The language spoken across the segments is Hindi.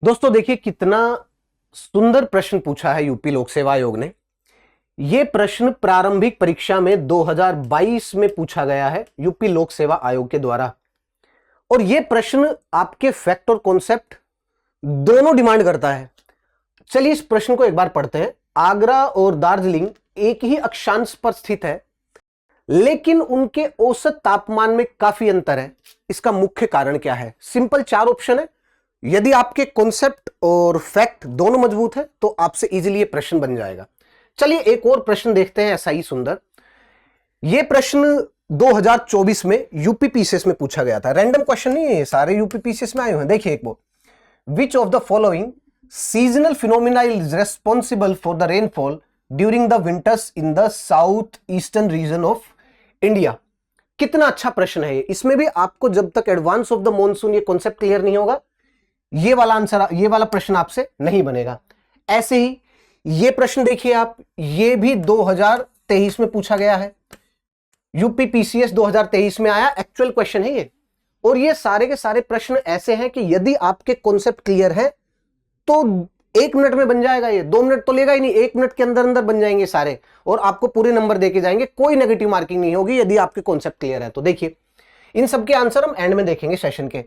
दोस्तों देखिए कितना सुंदर प्रश्न पूछा है यूपी लोक सेवा आयोग ने। यह प्रश्न प्रारंभिक परीक्षा में 2022 में पूछा गया है यूपी लोक सेवा आयोग के द्वारा। और यह प्रश्न आपके फैक्ट और कॉन्सेप्ट दोनों डिमांड करता है। चलिए इस प्रश्न को एक बार पढ़ते हैं। आगरा और दार्जिलिंग एक ही अक्षांश पर स्थित है, लेकिन उनके औसत तापमान में काफी अंतर है। इसका मुख्य कारण क्या है? सिंपल 4 ऑप्शन है। यदि आपके कॉन्सेप्ट और फैक्ट दोनों मजबूत है तो आपसे इजीली ये प्रश्न बन जाएगा। चलिए एक और प्रश्न देखते हैं ऐसा ही सुंदर। ये प्रश्न 2024 में यूपी पीसीएस में पूछा गया था। रैंडम क्वेश्चन नहीं है, ये सारे यूपी पीसीएस में आए हुए हैं। देखिए एक वो, विच of the following seasonal phenomena is responsible for the rainfall during the winters in the south eastern region of India. कितना अच्छा प्रश्न है ये। इसमें भी आपको जब तक एडवांस ऑफ द मॉनसून ये कॉन्सेप्ट क्लियर नहीं होगा, ये वाला आंसर, ये वाला प्रश्न आपसे नहीं बनेगा। ऐसे ही ये प्रश्न देखिए आप, ये भी 2023 में पूछा गया है। यूपी पीसीएस 2023 में आया, एक्चुअल क्वेश्चन है ये। और ये सारे के सारे प्रश्न ऐसे हैं कि यदि आपके कॉन्सेप्ट क्लियर है तो 1 मिनट में बन जाएगा। ये 2 मिनट तो लेगा ही नहीं, 1 मिनट के अंदर अंदर बन जाएंगे सारे, और आपको पूरे नंबर देके जाएंगे। कोई नेगेटिव मार्किंग नहीं होगी यदि आपके कॉन्सेप्ट क्लियर है तो। देखिए इन सबके आंसर हम एंड में देखेंगे सेशन के।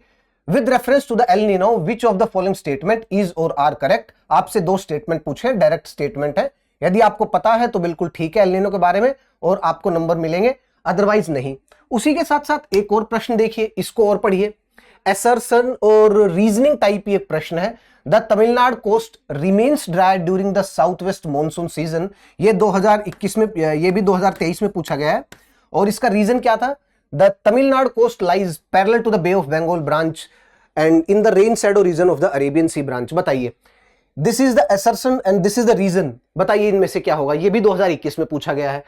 With reference to the El Nino which of the following statement is or are correct. आपसे 2 स्टेटमेंट पूछे, डायरेक्ट स्टेटमेंट है। यदि आपको पता है तो बिल्कुल ठीक है एल नीनो के बारे में, और आपको नंबर मिलेंगे, अदरवाइज नहीं। उसी के साथ साथ एक और प्रश्न देखिए, इसको और पढ़िए। असर्शन और रीजनिंग टाइप ये प्रश्न है। The Tamil Nadu coast remains dry during the south west monsoon season. ये 2021 में, ये भी 2023 में पूछा गया है। और इसका रीजन क्या था? The Tamil Nadu coast lies parallel to the bay of Bengal branch and in the rain shadow region of the Arabian sea branch. बताइए, this is the assertion and this is the reason. बताइए इनमें से क्या होगा? ये भी 2021 में पूछा गया है।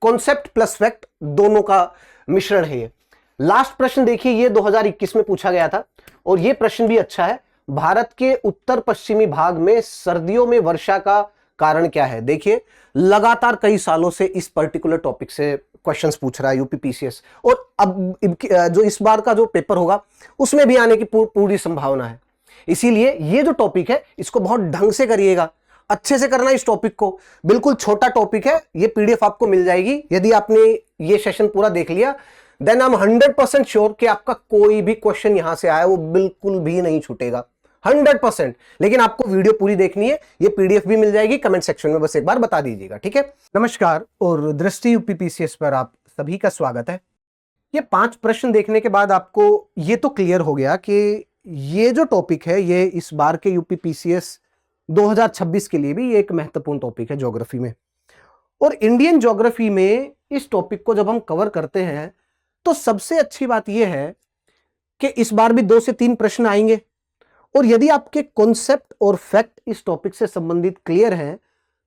कॉन्सेप्ट प्लस फैक्ट दोनों का मिश्रण है ये। लास्ट प्रश्न देखिए, ये 2021 में पूछा गया था, और ये प्रश्न भी अच्छा है। भारत के उत्तर पश्चिमी भाग में सर्दियों में वर्षा का कारण क्या है? देखिए लगातार कई सालों से इस पर्टिकुलर टॉपिक से क्वेश्चंस पूछ रहा है यूपी पीसीएस, और अब जो इस बार का जो पेपर होगा उसमें भी आने की पूरी संभावना है। इसीलिए ये जो टॉपिक है इसको बहुत ढंग से करिएगा, अच्छे से करना इस टॉपिक को। बिल्कुल छोटा टॉपिक है, ये पीडीएफ आपको मिल जाएगी। यदि आपने ये सेशन पूरा देख लिया देन आई एम 100% श्योर कि आपका कोई भी क्वेश्चन यहां से आया वो बिल्कुल भी नहीं छूटेगा, 100%। लेकिन आपको वीडियो पूरी देखनी है, ये पीडीएफ भी मिल जाएगी, कमेंट सेक्शन में बस एक बार बता दीजिएगा, ठीक है। नमस्कार और दृष्टि यूपी पीसीएस पर आप सभी का स्वागत है। ये 5 प्रश्न देखने के बाद आपको ये तो क्लियर हो गया कि ये जो टॉपिक है ये इस बार के यूपी पीसीएस 2026 के लिए भी ये एक महत्वपूर्ण टॉपिक है ज्योग्राफी में। और इंडियन ज्योग्राफी में इस टॉपिक को जब हम कवर करते हैं तो सबसे अच्छी बात यह है कि इस बार भी 2 से 3 प्रश्न आएंगे, और यदि आपके कॉन्सेप्ट और फैक्ट इस टॉपिक से संबंधित क्लियर हैं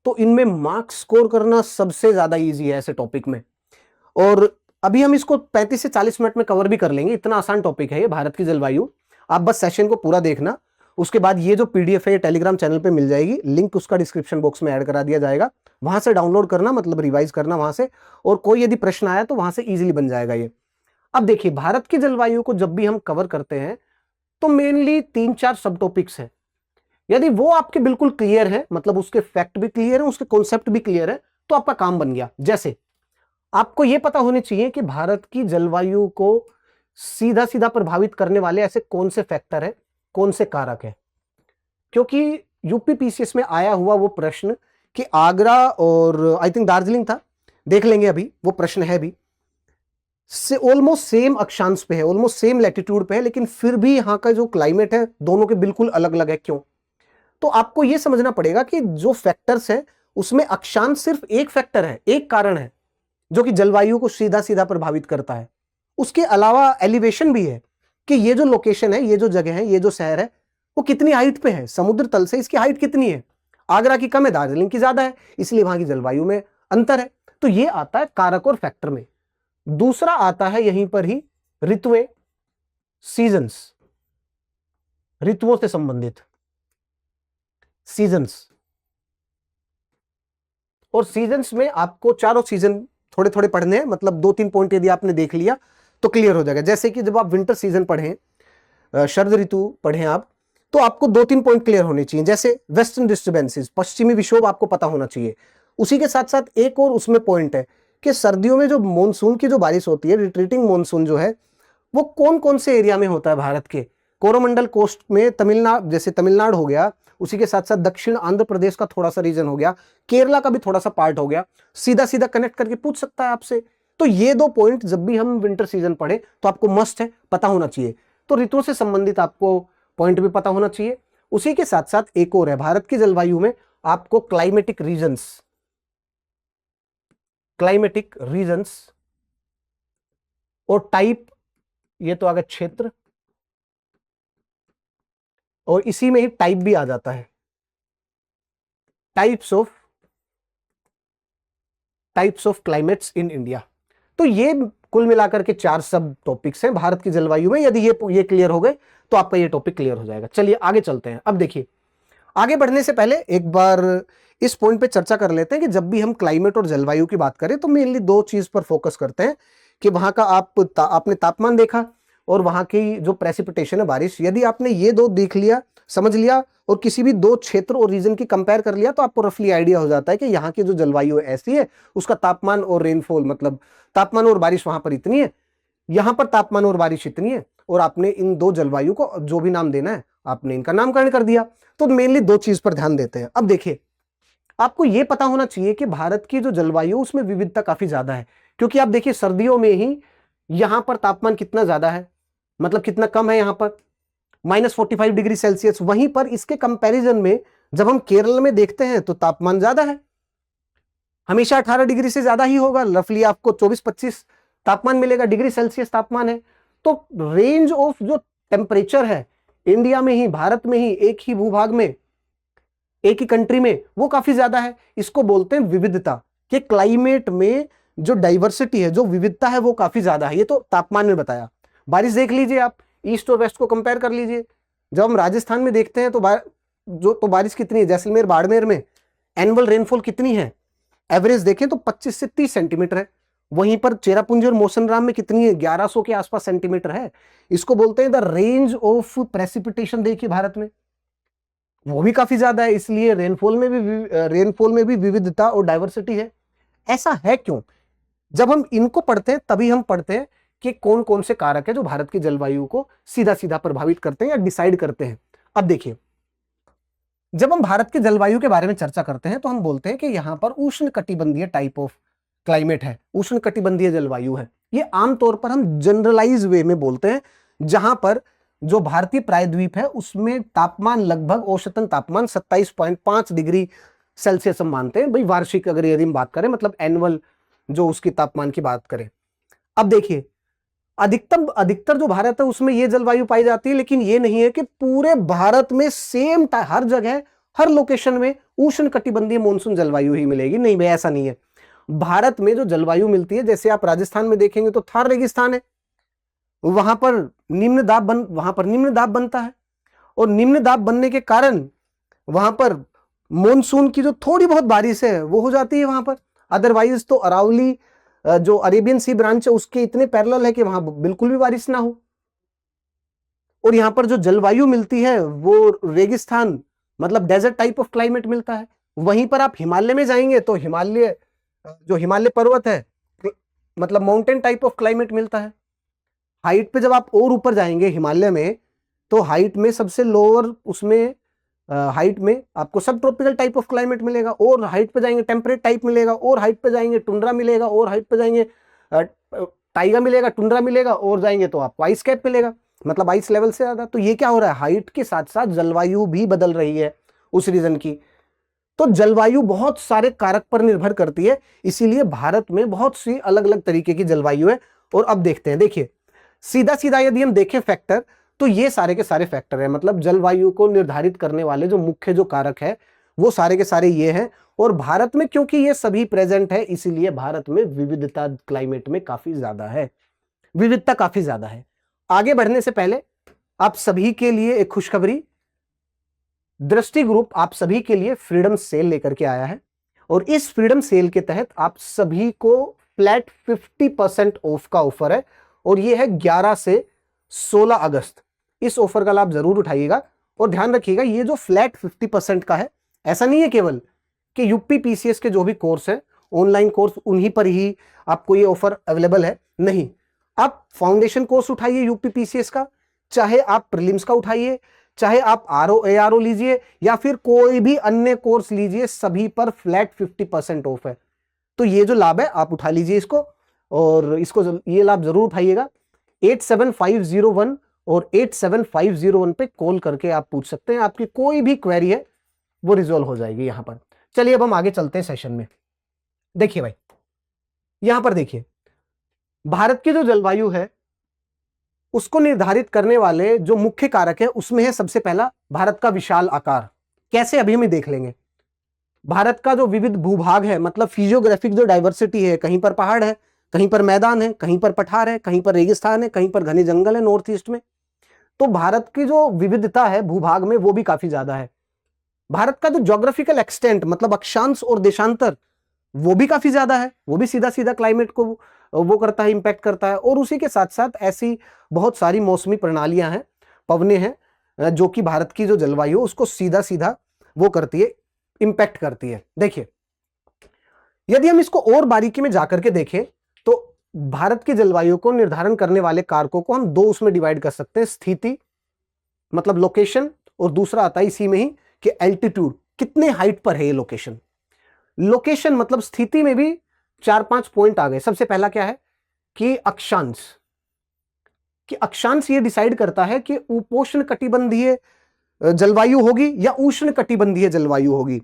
तो इनमें मार्क्स स्कोर करना सबसे ज्यादा इजी है ऐसे टॉपिक में। और अभी हम इसको 35 से 40 मिनट में कवर भी कर लेंगे, इतना आसान टॉपिक है ये, भारत की जलवायु। आप बस सेशन को पूरा देखना, उसके बाद ये जो पीडीएफ है ये टेलीग्राम चैनल पे मिल जाएगी, लिंक उसका डिस्क्रिप्शन बॉक्स में ऐड करा दिया जाएगा, वहां से डाउनलोड करना, मतलब रिवाइज करना वहां से, और कोई यदि प्रश्न आया तो वहां से इजीली बन जाएगा ये। अब देखिए भारत की जलवायु को जब भी हम कवर करते हैं तो मेनली 3-4 सब टॉपिक्स हैं। यदि वो आपके बिल्कुल क्लियर है, मतलब उसके फैक्ट भी क्लियर है, उसके कॉन्सेप्ट भी क्लियर है, तो आपका काम बन गया। जैसे आपको यह पता होने चाहिए कि भारत की जलवायु को सीधा सीधा प्रभावित करने वाले ऐसे कौन से फैक्टर है, कौन से कारक है। क्योंकि यूपी पीसीएस में आया हुआ वो प्रश्न कि आगरा और आई थिंक दार्जिलिंग था, देख लेंगे अभी, वो प्रश्न है भी, से ऑलमोस्ट सेम अक्षांश पे है, ऑलमोस्ट सेम लैटिट्यूड पे है, लेकिन फिर भी यहां का जो क्लाइमेट है दोनों के बिल्कुल अलग अलग है। क्यों? तो आपको यह समझना पड़ेगा कि जो फैक्टर्स है उसमें अक्षांश सिर्फ एक फैक्टर है, एक कारण है जो कि जलवायु को सीधा सीधा प्रभावित करता है। उसके अलावा एलिवेशन भी है कि ये जो लोकेशन है, ये जो जगह है, ये जो शहर है वो कितनी हाइट पे है, समुद्र तल से इसकी हाइट कितनी है। आगरा की कम है, दार्जिलिंग की ज्यादा है, इसलिए वहां की जलवायु में अंतर है। तो ये आता है कारक और फैक्टर में। दूसरा आता है यहीं पर ही ऋतुएं, सीजन्स, ऋतुओं से संबंधित सीजन्स। और सीजन्स में आपको चारों सीजन थोड़े थोड़े पढ़ने हैं, मतलब 2-3 पॉइंट यदि आपने देख लिया तो क्लियर हो जाएगा। जैसे कि जब आप विंटर सीजन पढ़ें, शरद ऋतु पढ़ें आप, तो आपको 2-3 पॉइंट क्लियर होने चाहिए, जैसे वेस्टर्न डिस्टर्बेंसेस, पश्चिमी विक्षोभ आपको पता होना चाहिए। उसी के साथ साथ एक और उसमें पॉइंट है कि सर्दियों में जो मॉनसून की जो बारिश होती है, रिट्रीटिंग मॉनसून जो है, वो कौन कौन से एरिया में होता है भारत के? कोरोमंडल कोस्ट में तमिलनाडु, जैसे तमिलनाडु हो गया, उसी के साथ साथ दक्षिण आंध्र प्रदेश का थोड़ा सा रीजन हो गया, केरला का भी थोड़ा सा पार्ट हो गया। सीधा सीधा कनेक्ट करके पूछ सकता है आपसे। तो ये 2 पॉइंट जब भी हम विंटर सीजन पढ़े तो आपको मस्ट है, पता होना चाहिए। तो ऋतुओं से संबंधित आपको पॉइंट भी पता होना चाहिए। उसी के साथ साथ एक और है, भारत की जलवायु में आपको क्लाइमेटिक रीजन्स और टाइप, ये तो आ गया क्षेत्र, और इसी में ही टाइप भी आ जाता है, types of climates in India. तो ये कुल मिलाकर के 4 सब टॉपिक्स हैं भारत की जलवायु में। यदि ये क्लियर हो गए तो आपका ये टॉपिक क्लियर हो जाएगा। चलिए आगे चलते हैं। अब देखिए, आगे बढ़ने से पहले एक बार इस पॉइंट पे चर्चा कर लेते हैं कि जब भी हम क्लाइमेट और जलवायु की बात करें तो मेनली 2 चीज पर फोकस करते हैं कि वहां का आपने तापमान देखा और वहां की जो प्रेसिपिटेशन है, बारिश। यदि आपने ये 2 देख लिया, समझ लिया, और किसी भी 2 क्षेत्र और रीजन की कंपेयर कर लिया, तो आपको रफली आइडिया हो जाता है कि यहाँ की जो जलवायु ऐसी है, उसका तापमान और रेनफॉल, मतलब तापमान और बारिश वहां पर इतनी है, यहां पर तापमान और बारिश इतनी है, और आपने इन 2 जलवायु को जो भी नाम देना है आपने इनका नामकरण कर दिया। तो मेनली 2 चीज पर ध्यान देते हैं। अब देखिए, आपको यह पता होना चाहिए कि भारत की जो जलवायु, उसमें विविधता काफी ज्यादा है। क्योंकि आप देखिए, सर्दियों में ही यहां पर तापमान कितना ज्यादा है, मतलब कितना कम है यहां पर, -45 डिग्री सेल्सियस। वहीं पर इसके कंपैरिजन में जब हम केरल में देखते हैं तो तापमान ज्यादा है, हमेशा 18 डिग्री से ज्यादा ही होगा, रफली आपको 24-25 तापमान मिलेगा, डिग्री सेल्सियस तापमान है। तो रेंज ऑफ जो टेम्परेचर है इंडिया में ही, भारत में ही, एक ही भूभाग में, एक ही कंट्री में, वो काफी ज्यादा है। इसको बोलते हैं विविधता, कि क्लाइमेट में जो डाइवर्सिटी है, जो विविधता है, वो काफी ज्यादा है। ये तो तापमान में बताया। बारिश देख लीजिए आप, ईस्ट और वेस्ट को कंपेयर कर लीजिए। जब हम राजस्थान में देखते हैं तो बारिश कितनी है, जैसलमेर बाड़मेर में एनुअल रेनफॉल कितनी है, एवरेज देखें तो 25 से 30 सेंटीमीटर है। वहीं पर चेरापूंजी और मौसनराम में कितनी है, 1100 के आसपास सेंटीमीटर है। इसको बोलते हैं द रेंज ऑफ प्रेसिपिटेशन। देखिए भारत में वो भी काफी ज्यादा है, इसलिए रेनफॉल में भी विविधता और डाइवर्सिटी है। ऐसा है क्यों? जब हम इनको पढ़ते हैं तभी हम पढ़ते हैं कि कौन कौन से कारक है जो भारत की जलवायु को सीधा सीधा प्रभावित करते हैं या डिसाइड करते हैं। अब देखिए, जब हम भारत के जलवायु के बारे में चर्चा करते हैं तो हम बोलते हैं कि यहां पर उष्ण कटिबंधीय टाइप ऑफ क्लाइमेट है, उष्ण कटिबंधीय जलवायु है। ये आमतौर पर हम जनरलाइज वे में बोलते हैं, जहां पर जो भारतीय प्रायद्वीप है उसमें तापमान लगभग औसतन तापमान 27.5 डिग्री सेल्सियस हम मानते हैं भाई, वार्षिक अगर यदि हम बात करें, मतलब एनुअल जो उसकी तापमान की बात करें। अब देखिए, अधिकतर जो भारत है उसमें यह जलवायु पाई जाती है, लेकिन यह नहीं है कि पूरे भारत में सेम हर जगह हर लोकेशन में उष्ण कटिबंधीय मानसून जलवायु ही मिलेगी। नहीं भाई, ऐसा नहीं है। भारत में जो जलवायु मिलती है, जैसे आप राजस्थान में देखेंगे तो थार रेगिस्तान है, वहां पर निम्न दाब बनता है, और निम्न दाब बनने के कारण वहां पर मॉनसून की जो थोड़ी बहुत बारिश है वो हो जाती है वहां पर। अदरवाइज तो अरावली जो अरेबियन सी ब्रांच है उसके इतने पैरेलल है कि वहां बिल्कुल भी बारिश ना हो। और यहां पर जो जलवायु मिलती है वो रेगिस्तान, मतलब डेजर्ट टाइप ऑफ क्लाइमेट मिलता है। वहीं पर आप हिमालय में जाएंगे तो हिमालय पर्वत है, मतलब माउंटेन टाइप ऑफ क्लाइमेट मिलता है। हाइट पे जब आप और ऊपर जाएंगे हिमालय में, तो हाइट में सबसे लोअर उसमें हाइट में आपको सब ट्रॉपिकल टाइप ऑफ क्लाइमेट मिलेगा, और हाइट पे जाएंगे टेम्परेट टाइप मिलेगा, और हाइट पे जाएंगे टुंड्रा मिलेगा, और हाइट पे जाएंगे टाइगा मिलेगा, टुंड्रा मिलेगा, और जाएंगे तो आपको आइस कैप मिलेगा, मतलब आइस लेवल से ज्यादा। तो ये क्या हो रहा है, हाइट के साथ साथ जलवायु भी बदल रही है उस रीजन की। तो जलवायु बहुत सारे कारक पर निर्भर करती है, इसीलिए भारत में बहुत सी अलग अलग तरीके की जलवायु है। और अब देखते हैं, देखिए सीधा सीधा यदि हम देखें फैक्टर, तो ये सारे के सारे फैक्टर है, मतलब जलवायु को निर्धारित करने वाले जो मुख्य जो कारक है वो सारे के सारे ये हैं। और भारत में क्योंकि ये सभी प्रेजेंट है, इसीलिए भारत में विविधता क्लाइमेट में काफी ज्यादा है, विविधता काफी ज्यादा है। आगे बढ़ने से पहले आप सभी के लिए एक खुशखबरी, दृष्टि ग्रुप आप सभी के लिए फ्रीडम सेल लेकर के आया है, और इस फ्रीडम सेल के तहत आप सभी को फ्लैट 50% ऑफ का ऑफर है, और ये है 11 से 16 अगस्त। इस ऑफर का लाभ जरूर उठाइएगा। और ध्यान रखिएगा ये जो फ्लैट 50% का है, ऐसा नहीं है केवल कि यूपी पीसीएस के जो भी कोर्स है ऑनलाइन कोर्स उन्हीं पर ही आपको ये ऑफर अवेलेबल है, नहीं। आप फाउंडेशन कोर्स उठाइए यूपी पीसीएस का, चाहे आप प्रीलिम्स का उठाइए, चाहे आप आरओ एआरओ लीजिए या फिर कोई भी अन्य कोर्स लीजिए, सभी पर फ्लैट 50% ऑफ है। तो ये जो लाभ है आप उठा लीजिए इसको, और इसको ये लाभ जरूर उठाइएगा। 87501 और 87501 पे कॉल करके आप पूछ सकते हैं, आपकी कोई भी क्वेरी है वो रिजॉल्व हो जाएगी यहां पर। चलिए अब हम आगे चलते हैं सेशन में। देखिए भाई यहां पर देखिए, भारत की जो जलवायु है उसको निर्धारित करने वाले जो मुख्य कारक है उसमें है सबसे पहला भारत का विशाल आकार। कैसे, अभी हम देख लेंगे। भारत का जो विविध भूभाग है, मतलब फिजियोग्राफिक जो डाइवर्सिटी है, कहीं पर पहाड़ है, कहीं पर मैदान है, कहीं पर पठार है, कहीं पर रेगिस्तान है, कहीं पर घने जंगल है नॉर्थ ईस्ट में। तो भारत की जो विविधता है भूभाग में वो भी काफी ज्यादा है। भारत का जो ज्योग्राफिकल एक्सटेंट मतलब अक्षांश और देशांतर वो भी काफी ज्यादा है, वो भी सीधा सीधा क्लाइमेट को वो करता है, इंपैक्ट करता है। और उसी के साथ साथ ऐसी बहुत सारी मौसमी प्रणालियां हैं, पवने हैं, जो कि भारत की जो जलवायु उसको सीधा सीधा वो करती है, इंपैक्ट करती है। देखिए यदि हम इसको और बारीकी में जाकर के देखें तो भारत की जलवायु को निर्धारण करने वाले कारकों को हम दो उसमें डिवाइड कर सकते हैं, स्थिति मतलब लोकेशन, और दूसरा आता है इसी में ही कि एल्टीट्यूड, कितने हाइट पर है ये लोकेशन। लोकेशन मतलब स्थिति में भी 4-5 पॉइंट आ गए। सबसे पहला क्या है कि अक्षांश, कि अक्षांश ये डिसाइड करता है कि उपोष्ण कटिबंधीय जलवायु होगी या उष्ण कटिबंधीय जलवायु होगी।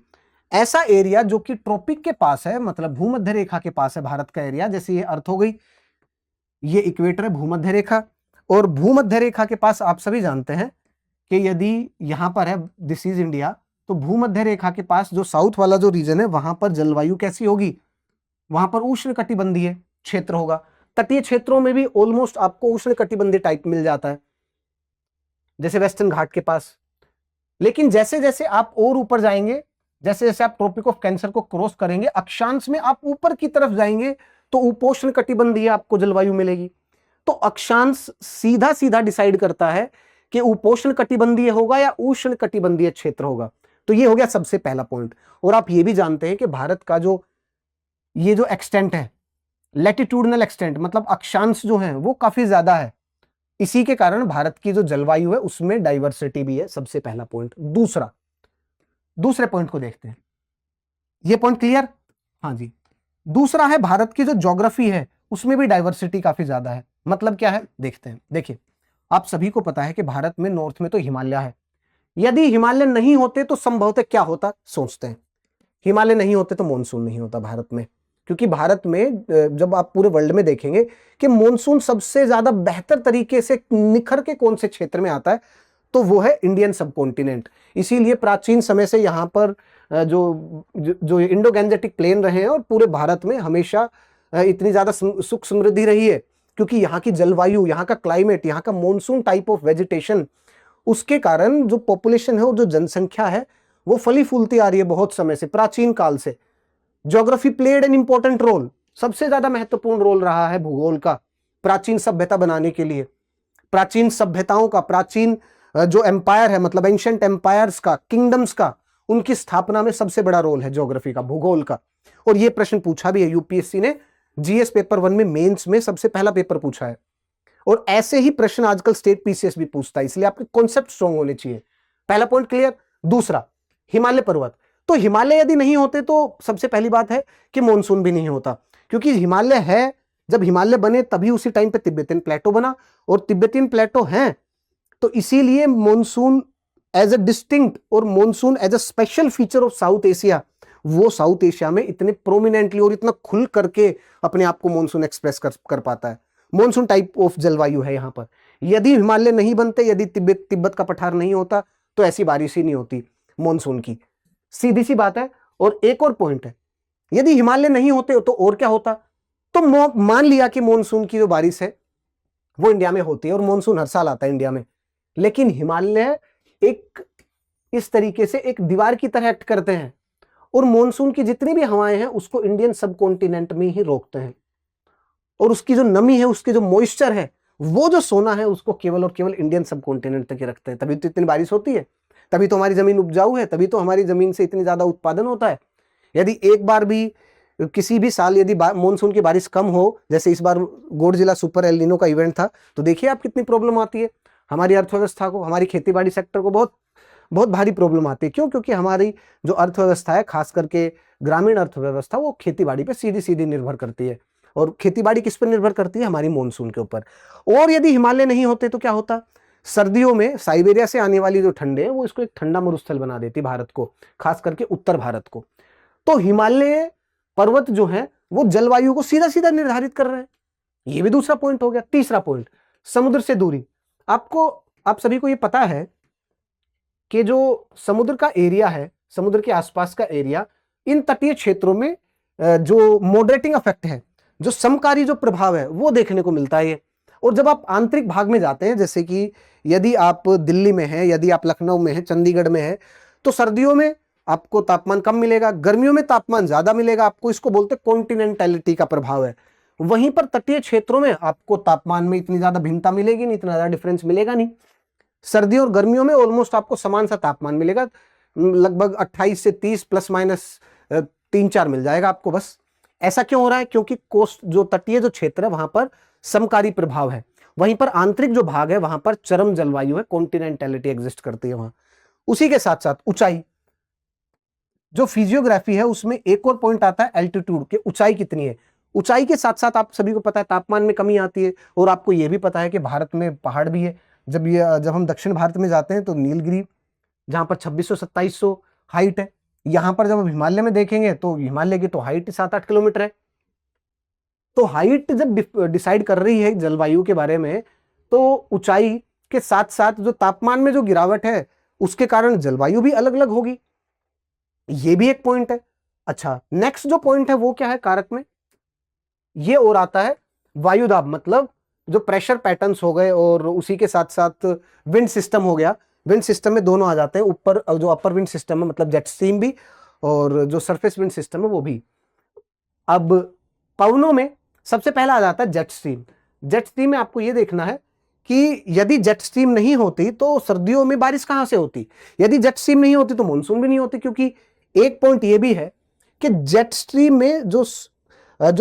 ऐसा एरिया जो कि ट्रॉपिक के पास है, मतलब भूमध्य रेखा के पास है भारत का एरिया, जैसे ये अर्थ हो गई, ये इक्वेटर है भूमध्य रेखा, और भूमध्य रेखा के पास आप सभी जानते हैं कि यदि यहां पर है दिस इज इंडिया, तो भूमध्य रेखा के पास जो साउथ वाला जो रीजन है वहां पर जलवायु कैसी होगी, वहां पर उष्ण कटिबंधीय क्षेत्र होगा। तटीय क्षेत्रों में भी ऑलमोस्ट आपको उष्ण कटिबंधीय टाइप मिल जाता है, जैसे वेस्टर्न घाट के पास। लेकिन जैसे जैसे आप और ऊपर जाएंगे, जैसे जैसे आप ट्रॉपिक ऑफ कैंसर को क्रॉस करेंगे, अक्षांश में आप ऊपर की तरफ जाएंगे तो उपोष्ण कटिबंधीय आपको जलवायु मिलेगी। तो अक्षांश सीधा सीधा डिसाइड करता है कि उपोष्ण कटिबंधीय होगा या उष्ण कटिबंधीय क्षेत्र होगा। तो ये हो गया सबसे पहला पॉइंट। और आप ये भी जानते हैं कि भारत का जो ये जो एक्सटेंट है, लैटिट्यूडनल एक्सटेंट मतलब अक्षांश जो है वो काफी ज्यादा है, इसी के कारण भारत की जो जलवायु है उसमें डाइवर्सिटी भी है, सबसे पहला पॉइंट। दूसरे पॉइंट को देखते हैं, ये पॉइंट क्लियर? हाँ जी। दूसरा है भारत की जो ज्योग्राफी है उसमें भी डाइवर्सिटी काफी ज्यादा है। मतलब क्या है देखते हैं। देखिए आप सभी को पता है कि भारत में नॉर्थ में तो हिमालय है, यदि हिमालय नहीं होते तो संभवतः क्या होता, सोचते हैं। हिमालय नहीं होते तो मॉनसून नहीं होता भारत में, क्योंकि भारत में जब आप पूरे वर्ल्ड में देखेंगे कि मॉनसून सबसे ज्यादा बेहतर तरीके से निखर के कौन से क्षेत्र में आता है, तो वो है इंडियन सबकॉन्टिनेंट। इसीलिए प्राचीन समय से यहाँ पर जो इंडो गैंजेटिक प्लेन रहे हैं और पूरे भारत में हमेशा इतनी ज्यादा सुख समृद्धि रही है, क्योंकि यहाँ की जलवायु, यहाँ का क्लाइमेट, यहाँ का मॉनसून टाइप ऑफ वेजिटेशन, उसके कारण जो पॉपुलेशन है और जो जनसंख्या है वो फली फूलती आ रही है बहुत समय से, प्राचीन काल से। Geography played an important role, सबसे ज्यादा महत्वपूर्ण रोल रहा है भूगोल का प्राचीन सभ्यता बनाने के लिए। प्राचीन सभ्यताओं का, प्राचीन जो एम्पायर है मतलब एंशिएंट एम्पायर्स का, किंगडम्स का, उनकी स्थापना में सबसे बड़ा रोल है ज्योग्राफी का, भूगोल का। और ये प्रश्न पूछा भी है यूपीएससी ने, जीएस पेपर 1 में मेंस में सबसे पहला पेपर पूछा है। और ऐसे ही प्रश्न आजकल स्टेट पीसीएस भी पूछता है, इसलिए आपके कॉन्सेप्ट स्ट्रॉन्ग होने चाहिए। पहला पॉइंट क्लियर। दूसरा, हिमालय पर्वत। तो हिमालय यदि नहीं होते तो सबसे पहली बात है कि मॉनसून भी नहीं होता, क्योंकि हिमालय है, जब हिमालय बने तभी उसी टाइम पे तिब्बतियन प्लेटो बना, और तिब्बतियन प्लेटो हैं तो इसीलिए मॉनसून एज अ डिस्टिंक्ट और monsoon as a special feature of South Asia, वो साउथ एशिया में इतने प्रोमिनेंटली और इतना खुल करके अपने आप को मॉनसून एक्सप्रेस कर पाता है। मॉनसून टाइप ऑफ जलवायु है यहाँ पर। यदि हिमालय नहीं बनते, यदि तिब्बत का पठार नहीं होता, तो ऐसी बारिश ही नहीं होती मॉनसून की, सीधी सी बात है। और एक और पॉइंट है, यदि हिमालय नहीं होते तो और क्या होता, तो मान लिया कि मॉनसून की जो बारिश है वो इंडिया में होती है और मॉनसून हर साल आता है इंडिया में, लेकिन हिमालय एक इस तरीके से एक दीवार की तरह एक्ट करते हैं और मॉनसून की जितनी भी हवाएं हैं उसको इंडियन सबकॉन्टिनेंट में ही रोकते हैं, और उसकी जो नमी है, उसके जो मॉइस्चर है, वो जो सोना है, उसको केवल और केवल इंडियन सबकॉन्टिनेंट तक ही रखते हैं, तभी तो इतनी बारिश होती है। तभी तो हमारी जमीन उपजाऊ है, तभी तो हमारी जमीन से इतनी ज्यादा उत्पादन होता है। यदि एक बार भी किसी भी साल यदि मानसून की बारिश कम हो, जैसे इस बार गोडजिला सुपर एल नीनो का इवेंट था, तो देखिए आप कितनी प्रॉब्लम आती है हमारी अर्थव्यवस्था को, हमारी खेतीबाड़ी सेक्टर को बहुत बहुत भारी प्रॉब्लम आती है। क्यों? क्योंकि हमारी जो अर्थव्यवस्था है, खास करके ग्रामीण अर्थव्यवस्था, वो खेतीबाड़ी पे सीधी सीधी निर्भर करती है। और खेतीबाड़ी किस पर निर्भर करती है? हमारी मानसून के ऊपर। और यदि हिमालय नहीं होते तो क्या होता? सर्दियों में साइबेरिया से आने वाली जो ठंडे हैं वो इसको एक ठंडा मरुस्थल बना देती भारत को, खास करके उत्तर भारत को। तो हिमालय पर्वत जो है वो जलवायु को सीधा सीधा निर्धारित कर रहे हैं। ये भी दूसरा पॉइंट हो गया। तीसरा पॉइंट, समुद्र से दूरी। आप सभी को ये पता है कि जो समुद्र का एरिया है, समुद्र के आसपास का एरिया, इन तटीय क्षेत्रों में जो मॉडरेटिंग इफेक्ट है, जो समकारी जो प्रभाव है, वो देखने को मिलता है। और जब आप आंतरिक भाग में जाते हैं, जैसे कि यदि आप दिल्ली में हैं, यदि आप लखनऊ में हैं, चंडीगढ़ में हैं, तो सर्दियों में आपको तापमान कम मिलेगा, गर्मियों में तापमान ज्यादा मिलेगा आपको। इसको बोलते हैं कॉन्टिनेंटैलिटी का प्रभाव है। वहीं पर तटीय क्षेत्रों में आपको तापमान में इतनी ज्यादा भिन्नता मिलेगी नहीं, इतना ज्यादा डिफरेंस मिलेगा नहीं। सर्दियों और गर्मियों में ऑलमोस्ट आपको समान सा तापमान मिलेगा, लगभग 28 से 30 प्लस माइनस 3-4 मिल जाएगा आपको बस। ऐसा क्यों हो रहा है? क्योंकि कोस्ट जो तटीय जो क्षेत्र है वहां पर समकारी प्रभाव है, वहीं पर आंतरिक जो भाग है वहां पर चरम जलवायु है, कॉन्टिनेंटैलिटी एग्जिस्ट करती है वहां। उसी के साथ साथ ऊंचाई, जो फिजियोग्राफी है उसमें एक और पॉइंट आता है एल्टीट्यूड, के ऊंचाई कितनी है। ऊंचाई के साथ साथ आप सभी को पता है तापमान में कमी आती है। और आपको यह भी पता है कि भारत में पहाड़ भी है। जब हम दक्षिण भारत में जाते हैं तो नीलगिरी, जहां पर 2600-2700 हाइट है, यहां पर जब हम हिमालय में देखेंगे तो हिमालय की तो हाइट 7-8 किलोमीटर है। तो हाइट जब डिसाइड कर रही है जलवायु के बारे में, तो ऊंचाई के साथ साथ जो तापमान में जो गिरावट है उसके कारण जलवायु भी अलग अलग होगी। ये भी एक पॉइंट है। अच्छा, नेक्स्ट जो पॉइंट है वो क्या है कारक में? ये और आता है वायुदाब, मतलब जो प्रेशर पैटर्न्स हो गए, और उसी के साथ साथ विंड सिस्टम हो गया। विंड सिस्टम में दोनों आ जाते हैं, ऊपर जो अपर विंड सिस्टम है मतलब जेट स्ट्रीम भी, और जो सरफेस विंड सिस्टम है वो भी। अब पवनों में सबसे पहला आ जाता है जेट स्ट्रीम। जेट स्ट्रीम में आपको यह देखना है कि यदि जेट स्ट्रीम नहीं होती तो सर्दियों में बारिश कहां से होती, यदि जेट स्ट्रीम नहीं होती तो मानसून भी नहीं होती। क्योंकि एक पॉइंट यह भी है कि जेट स्ट्रीम में जो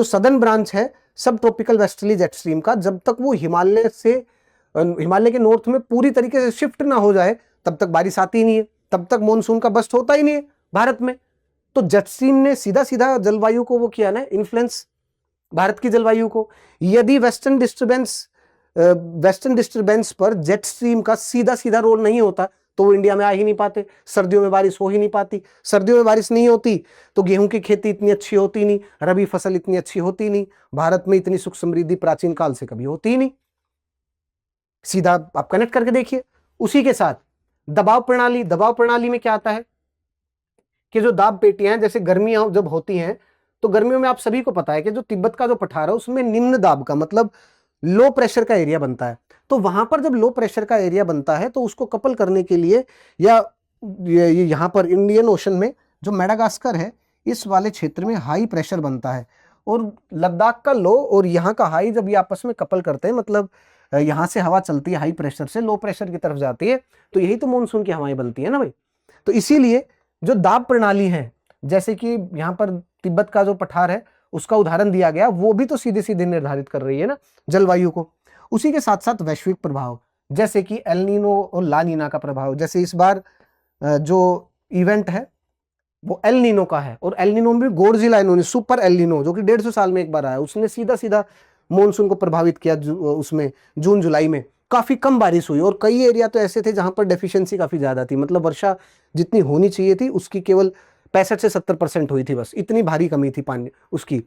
सदर्न ब्रांच है सब ट्रॉपिकल वेस्टर्ली जेट स्ट्रीम का, जब तक वो हिमालय के नॉर्थ में पूरी तरीके से शिफ्ट ना हो जाए तब तक बारिश आती ही नहीं है, तब तक मानसून का बस्ट होता ही नहीं है भारत में। तो जेट स्ट्रीम ने सीधा सीधा जलवायु को वो किया ना, इन्फ्लुएंस भारत की जलवायु को। यदि वेस्टर्न डिस्टर्बेंस पर जेट स्ट्रीम का सीधा सीधा रोल नहीं होता तो वो इंडिया में आ ही नहीं पाते, सर्दियों में बारिश हो ही नहीं पाती। सर्दियों में बारिश नहीं होती तो गेहूं की खेती इतनी अच्छी होती नहीं, रबी फसल इतनी अच्छी होती नहीं, भारत में इतनी सुख समृद्धि प्राचीन काल से कभी होती ही नहीं। सीधा आप कनेक्ट करके देखिए। उसी के साथ दबाव प्रणाली में क्या आता है कि जो दाब पेटियां, जैसे गर्मियां जब होती हैं तो गर्मियों में आप सभी को पता है कि जो तिब्बत का जो पठार है उसमें निम्न दाब का मतलब लो प्रेशर का एरिया बनता है। तो वहां पर जब लो प्रेशर का एरिया बनता है तो उसको कपल करने के लिए, या यहां पर इंडियन ओशन में जो मेडागास्कर है इस वाले क्षेत्र में हाई प्रेशर बनता है, और लद्दाख का लो और यहाँ का हाई जब ये आपस में कपल करते हैं, मतलब यहाँ से हवा चलती है हाई प्रेशर से लो प्रेशर की तरफ जाती है, तो यही तो मानसून की हवाएं बनती है ना भाई। तो इसीलिए जो दाब प्रणाली है, जैसे कि यहाँ पर तिब्बत का जो पठार है उसका उदाहरण दिया गया, वो भी तो सीधे सीधे निर्धारित कर रही है ना जलवायु को। उसी के साथ साथ वैश्विक प्रभाव, जैसे कि एल नीनो और ला नीना का प्रभाव। जैसे इस बार जो इवेंट है वो एल नीनो का है, और एल नीनो में गोडजिला सुपर एल नीनो जो कि 150 साल में एक बार आया, उसने सीधा सीधा मॉनसून को प्रभावित किया। उसमें जून जुलाई में काफी कम बारिश हुई, और कई एरिया तो ऐसे थे जहां पर डेफिशिएंसी काफी ज्यादा थी, मतलब वर्षा जितनी होनी चाहिए थी उसकी केवल 65 से 70% हुई थी बस। इतनी भारी कमी थी पानी उसकी,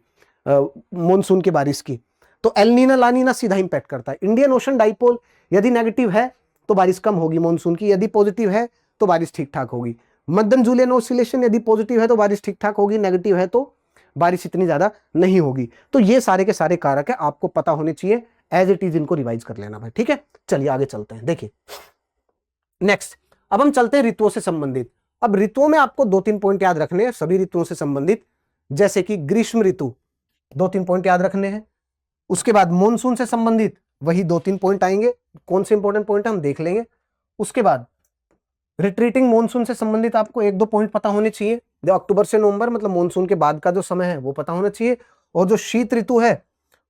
मॉनसून की बारिश की। तो एल नीना ला नीना सीधा इंपैक्ट करता है। इंडियन ओशन डाइपोल यदि नेगेटिव है तो बारिश कम होगी मॉनसून की, यदि पॉजिटिव है तो बारिश ठीक ठाक होगी। मध्यम जूलियन ऑसिलेशन यदि पॉजिटिव है तो बारिश ठीक ठाक होगी, नेगेटिव है तो बारिश इतनी ज्यादा नहीं होगी। तो ये सारे के सारे कारक है, आपको पता होने चाहिए, एज इट इज इनको रिवाइज कर लेना भाई, ठीक है। चलिए आगे चलते हैं। देखिए नेक्स्ट, अब हम चलते हैं ऋतुओं से संबंधित। अब ऋतुओं में आपको 2-3 पॉइंट याद रखने हैं सभी ऋतुओं से संबंधित, जैसे कि ग्रीष्म ऋतु 2-3 पॉइंट याद रखने हैं। उसके बाद मॉनसून से संबंधित वही 2-3 पॉइंट आएंगे, कौन से इंपॉर्टेंट पॉइंट हम देख लेंगे। उसके बाद रिट्रीटिंग मॉनसून से संबंधित आपको एक दो पॉइंट पता होने चाहिए। जो अक्टूबर से नवंबर मतलब मॉनसून के बाद का जो समय है वो पता होना चाहिए, और जो शीत ऋतु है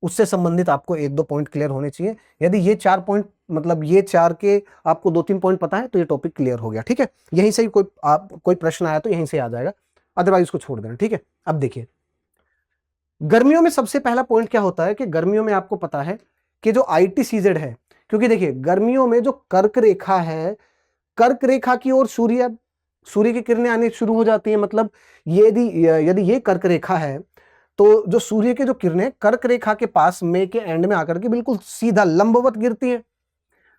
उससे संबंधित आपको एक दो पॉइंट क्लियर होने चाहिए। यदि ये 4 पॉइंट मतलब ये 4 के आपको 2-3 पॉइंट पता है तो ये टॉपिक क्लियर हो गया, ठीक है। यहीं से ही कोई प्रश्न आया तो यहीं से आ जाएगा, अदरवाइज उसको छोड़ देना, ठीक है। अब देखिए गर्मियों में सबसे पहला पॉइंट क्या होता है कि गर्मियों में आपको पता है कि जो ITCZ है, क्योंकि देखिए गर्मियों में जो कर्क रेखा है, कर्क रेखा की ओर सूर्य की किरणें आनी शुरू हो जाती है। मतलब यदि ये कर्क रेखा है तो जो सूर्य के जो किरणें कर्क रेखा के पास मई के एंड में आकर के बिल्कुल सीधा लंबवत गिरती है।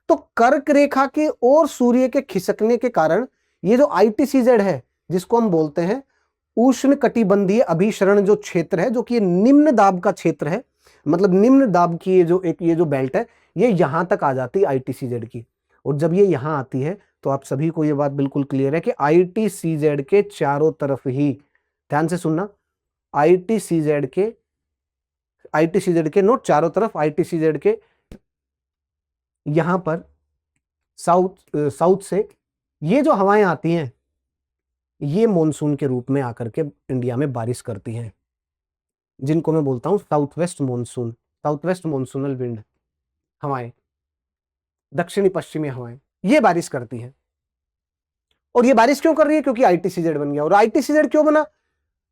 तो कर्क रेखा के और सूर्य के खिसकने के कारण ये जो ITCZ है, जिसको हम बोलते हैं उष्ण कटिबंधीय अभिसरण जो क्षेत्र है, जो कि निम्न दाब का क्षेत्र है, मतलब निम्न दाब की ये जो बेल्ट है ये यहां तक आ जाती है ITCZ की। और जब ये यहां आती है तो आप सभी को ये बात बिल्कुल क्लियर है कि ITCZ के चारों तरफ ही, ध्यान से सुनना, ITCZ के नोट चारों तरफ, ITCZ के यहां पर साउथ से ये जो हवाएं आती हैं ये मॉनसून के रूप में आकर के इंडिया में बारिश करती हैं, जिनको मैं बोलता हूं साउथ वेस्ट मॉनसूनल विंड हवाएं, दक्षिणी पश्चिमी हवाएं, ये बारिश करती हैं। और ये बारिश क्यों कर रही है? क्योंकि ITCZ बन गया। और ITCZ क्यों बना,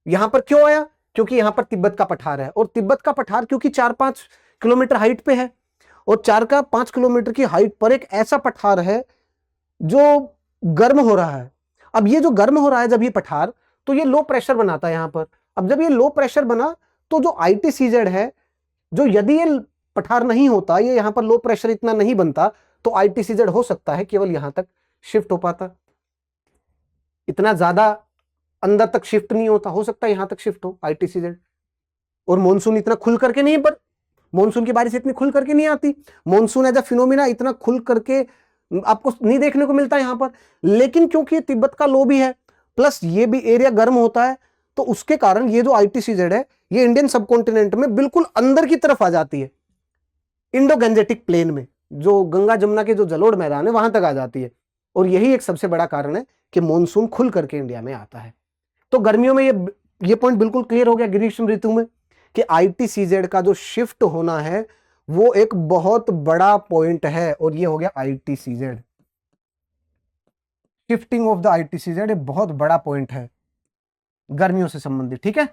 यहां पर क्यों आया? क्योंकि यहां पर तिब्बत का पठार है, और तिब्बत का पठार क्योंकि 4-5 किलोमीटर हाइट पे है, और 4-5 किलोमीटर की हाइट पर एक ऐसा पठार है जो गर्म हो रहा है। अब ये जो गर्म हो रहा है जब ये पठार, तो ये लो प्रेशर बनाता है यहां पर। अब जब ये लो प्रेशर बना तो जो ITCZ है, जो यदि ये पठार नहीं होता, ये यहां पर लो प्रेशर इतना नहीं बनता, तो ITCZ हो सकता है केवल यहां तक शिफ्ट हो पाता, इतना ज्यादा अंदर तक शिफ्ट नहीं होता, हो सकता है यहां तक शिफ्ट हो ITCZ। और मॉनसून इतना खुल करके नहीं, पर मॉनसून की बारिश इतनी खुल करके नहीं आती, मॉनसून एज अ फिनोमिना इतना खुल करके आपको नहीं देखने को मिलता यहां पर। लेकिन क्योंकि तिब्बत का लो भी है, प्लस ये भी एरिया गर्म होता है, तो उसके कारण ये जो ITCZ है ये इंडियन सबकॉन्टिनेंट में बिल्कुल अंदर की तरफ आ जाती है, इंडो गंजेटिक प्लेन में, जो गंगा जमुना के जो जलोढ़ मैदान है वहां तक आ जाती है। और यही एक सबसे बड़ा कारण है कि मॉनसून खुल करके इंडिया में आता है। तो गर्मियों में ये पॉइंट बिल्कुल क्लियर हो गया ग्रीष्म ऋतु में कि ITCZ का जो शिफ्ट होना है वो एक बहुत बड़ा पॉइंट है, और ये हो गया ITCZ, shifting of the ITCZ एक बहुत बड़ा पॉइंट है गर्मियों से संबंधित, ठीक है।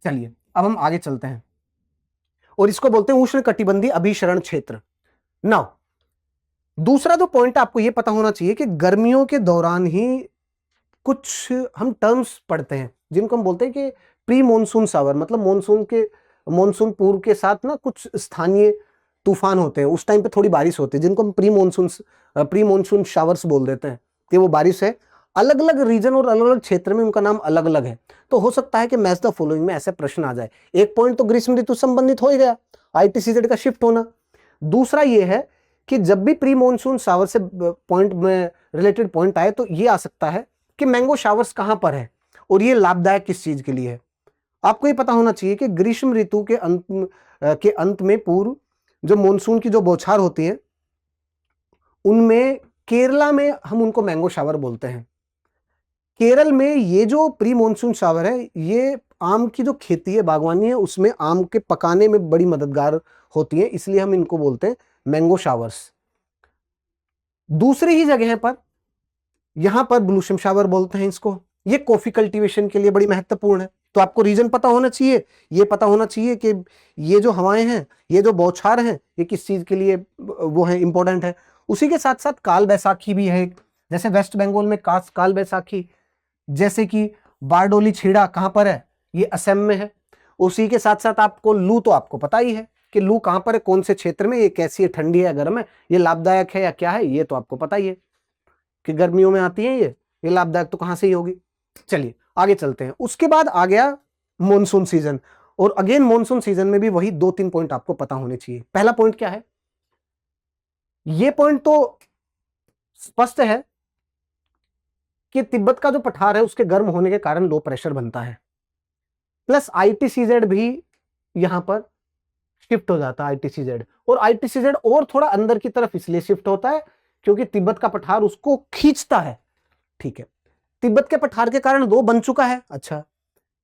चलिए अब हम आगे चलते हैं, और इसको बोलते हैं उष्ण कटिबंधीय अभिसरण क्षेत्र। नाउ दूसरा जो पॉइंट आपको ये पता होना चाहिए कि गर्मियों के दौरान ही कुछ हम टर्म्स पढ़ते हैं जिनको हम बोलते हैं कि प्री मॉनसून शावर, मतलब मॉनसून पूर्व के साथ ना कुछ स्थानीय तूफान होते हैं, उस टाइम पे थोड़ी बारिश होती है, जिनको हम प्री मॉनसून शावर्स बोल देते हैं कि वो बारिश है। अलग अलग रीजन और अलग अलग क्षेत्र में उनका नाम अलग अलग है। तो हो सकता है कि मैच द फॉलोइंग में ऐसे प्रश्न आ जाए। एक पॉइंट तो ग्रीष्म ऋतु संबंधित हो ही गया, ITCZ का शिफ्ट होना। दूसरा ये है कि जब भी प्री मॉनसून शावर से पॉइंट में रिलेटेड पॉइंट आए तो ये आ सकता है कि मैंगो शावर्स कहां पर है और ये लाभदायक किस चीज के लिए है। आपको ये पता होना चाहिए कि ग्रीष्म ऋतु के अंत में पूर्व जो मॉनसून की जो बौछार होती है, उनमें केरला में हम उनको मैंगो शावर बोलते हैं। केरल में ये जो प्री मॉनसून शावर है ये आम की जो खेती है, बागवानी है, उसमें आम के पकाने में बड़ी मददगार होती है, इसलिए हम इनको बोलते हैं मैंगो शावर्स। दूसरी ही जगह पर यहां पर ब्लूसम शावर बोलते हैं इसको। ये कॉफी कल्टीवेशन के लिए बड़ी महत्वपूर्ण है। तो आपको रीजन पता होना चाहिए, ये पता होना चाहिए कि ये जो हवाएं हैं, ये जो बौछार हैं, ये किस चीज के लिए वो है, इंपॉर्टेंट है। उसी के साथ साथ काल बैसाखी भी है, जैसे वेस्ट बंगाल में काल बैसाखी, जैसे कि बारडोली छीड़ा कहां पर है, ये असम में है। उसी के साथ साथ आपको लू, तो आपको पता ही है कि लू कहां पर है, कौन से क्षेत्र में, ये कैसी है, ठंडी है, गर्म है, ये लाभदायक है या क्या है, ये तो आपको पता ही है कि गर्मियों में आती है ये लाभदायक तो कहां से ही होगी। चलिए आगे चलते हैं। उसके बाद आ गया मॉनसून सीजन, और अगेन मॉनसून सीजन में भी वही 2-3 पॉइंट आपको पता होने चाहिए। पहला पॉइंट क्या है, ये पॉइंट तो स्पष्ट है कि तिब्बत का जो पठार है उसके गर्म होने के कारण लो प्रेशर बनता है, प्लस ITCZ भी यहां पर शिफ्ट हो जाता है ITCZ। और ITCZ और थोड़ा अंदर की तरफ इसलिए शिफ्ट होता है क्योंकि तिब्बत का पठार उसको खींचता है, ठीक है, तिब्बत के पठार के कारण 2 बन चुका है। अच्छा,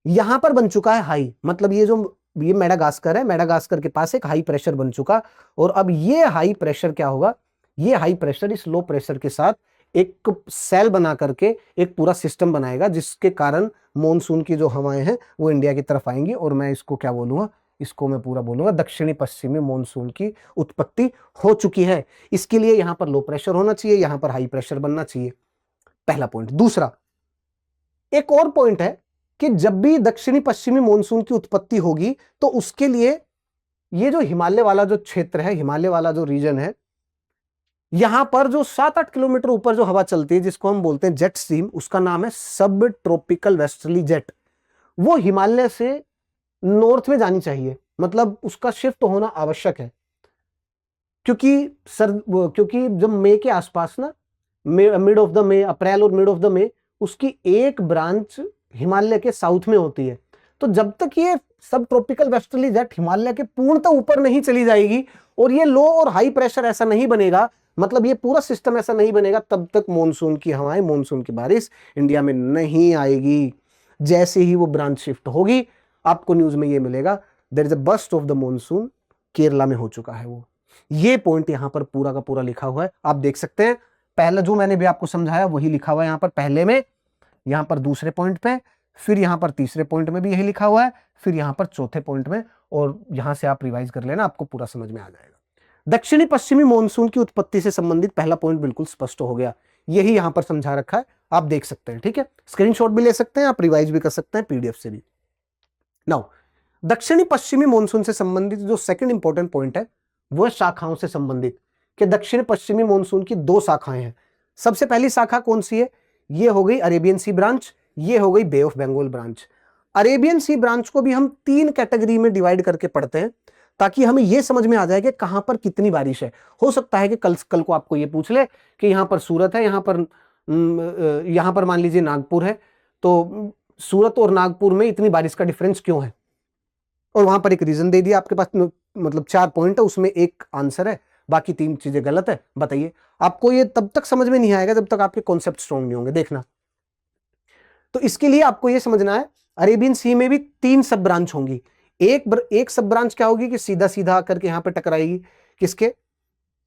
यहां पर बन चुका है हाई, मतलब ये मेडागास्कर है, मेडागास्कर के पास एक हाई प्रेशर बन चुका, और अब ये हाई प्रेशर क्या होगा, ये हाई प्रेशर इस लो प्रेशर के साथ एक सेल बना करके एक पूरा सिस्टम बनाएगा, जिसके कारण मॉनसून की जो हवाएं हैं वो इंडिया की तरफ आएंगी, और मैं इसको क्या बोलूंगा, इसको मैं पूरा बोलूंगा दक्षिणी पश्चिमी मॉनसून की उत्पत्ति हो चुकी है। इसके लिए यहां पर लो प्रेशर होना चाहिए, यहां पर हाई प्रेशर बनना चाहिए, पहला पॉइंट। दूसरा, एक और पॉइंट है कि जब भी दक्षिणी पश्चिमी मॉनसून की उत्पत्ति होगी तो उसके लिए ये जो हिमालय वाला जो क्षेत्र है, हिमालय वाला जो रीजन है, यहां पर जो 7-8 किलोमीटर ऊपर जो हवा चलती है, जिसको हम बोलते हैं जेट स्ट्रीम, उसका नाम है सब ट्रॉपिकल वेस्टर्ली जेट, वो हिमालय से नॉर्थ में जानी चाहिए, मतलब उसका शिफ्ट होना आवश्यक है, क्योंकि जब मई के आसपास ना, मिड ऑफ द मई, अप्रैल और मिड ऑफ द मई, उसकी एक ब्रांच हिमालय के साउथ में होती है। तो जब तक ये सब ट्रॉपिकल वेस्टर्ली जेट हिमालय के पूर्णतः ऊपर नहीं चली जाएगी और ये लो और हाई प्रेशर ऐसा नहीं बनेगा, मतलब ये पूरा सिस्टम ऐसा नहीं बनेगा, तब तक मॉनसून की हवाएं, मॉनसून की बारिश इंडिया में नहीं आएगी। जैसे ही वो ब्रांच शिफ्ट होगी, आपको न्यूज में ये मिलेगा, there is a burst of the monsoon, Kerala में हो चुका है वो। ये पॉइंट यहां पर पूरा का पूरा लिखा हुआ है, आप देख सकते हैं। पहला जो मैंने भी आपको समझाया वही लिखा हुआ है यहां पर पहले में, यहां पर दूसरे पॉइंट पे, फिर यहां पर तीसरे पॉइंट में भी यही लिखा हुआ है, फिर यहां पर चौथे पॉइंट में, और यहां से आप रिवाइज कर लेना, आपको पूरा समझ में आ जाएगा। दक्षिणी पश्चिमी मॉनसून की उत्पत्ति से संबंधित पहला पॉइंट बिल्कुल स्पष्ट हो गया, यही यहां पर समझा रखा है, आप देख सकते हैं। ठीक है, स्क्रीनशॉट भी ले सकते हैं, आप रिवाइज भी कर सकते हैं पीडीएफ से भी। नाउ, दक्षिणी पश्चिमी मॉनसून से संबंधित जो सेकंड इंपॉर्टेंट पॉइंट है वो है शाखाओं से संबंधित, कि दक्षिण पश्चिमी मॉनसून की 2 शाखाएं हैं। सबसे पहली शाखा कौन सी है, ये हो गई अरेबियन सी ब्रांच, ये हो गई bay of Bengal branch. Arabian sea branch को भी हम 3 कैटेगरी में डिवाइड करके पढ़ते हैं, ताकि हमें यह समझ में आ जाए कि कहां पर कितनी बारिश है। हो सकता है कि कल को आपको यह पूछ ले कि यहां पर सूरत है, यहां पर मान लीजिए नागपुर है, तो सूरत और नागपुर में इतनी बारिश का डिफरेंस क्यों है, और वहां पर एक रीजन दे दिया आपके पास, मतलब 4 पॉइंट है, उसमें एक आंसर है, बाकी 3 चीजें गलत है। बताइए, आपको ये तब तक समझ में नहीं आएगा जब तक आपके कॉन्सेप्ट स्ट्रॉन्ग नहीं होंगे, देखना। तो इसके लिए आपको ये समझना है, अरेबियन सी में भी 3 सब ब्रांच होंगी। एक सब ब्रांच क्या होगी कि सीधा सीधा आकर के यहां पे टकराएगी किसके,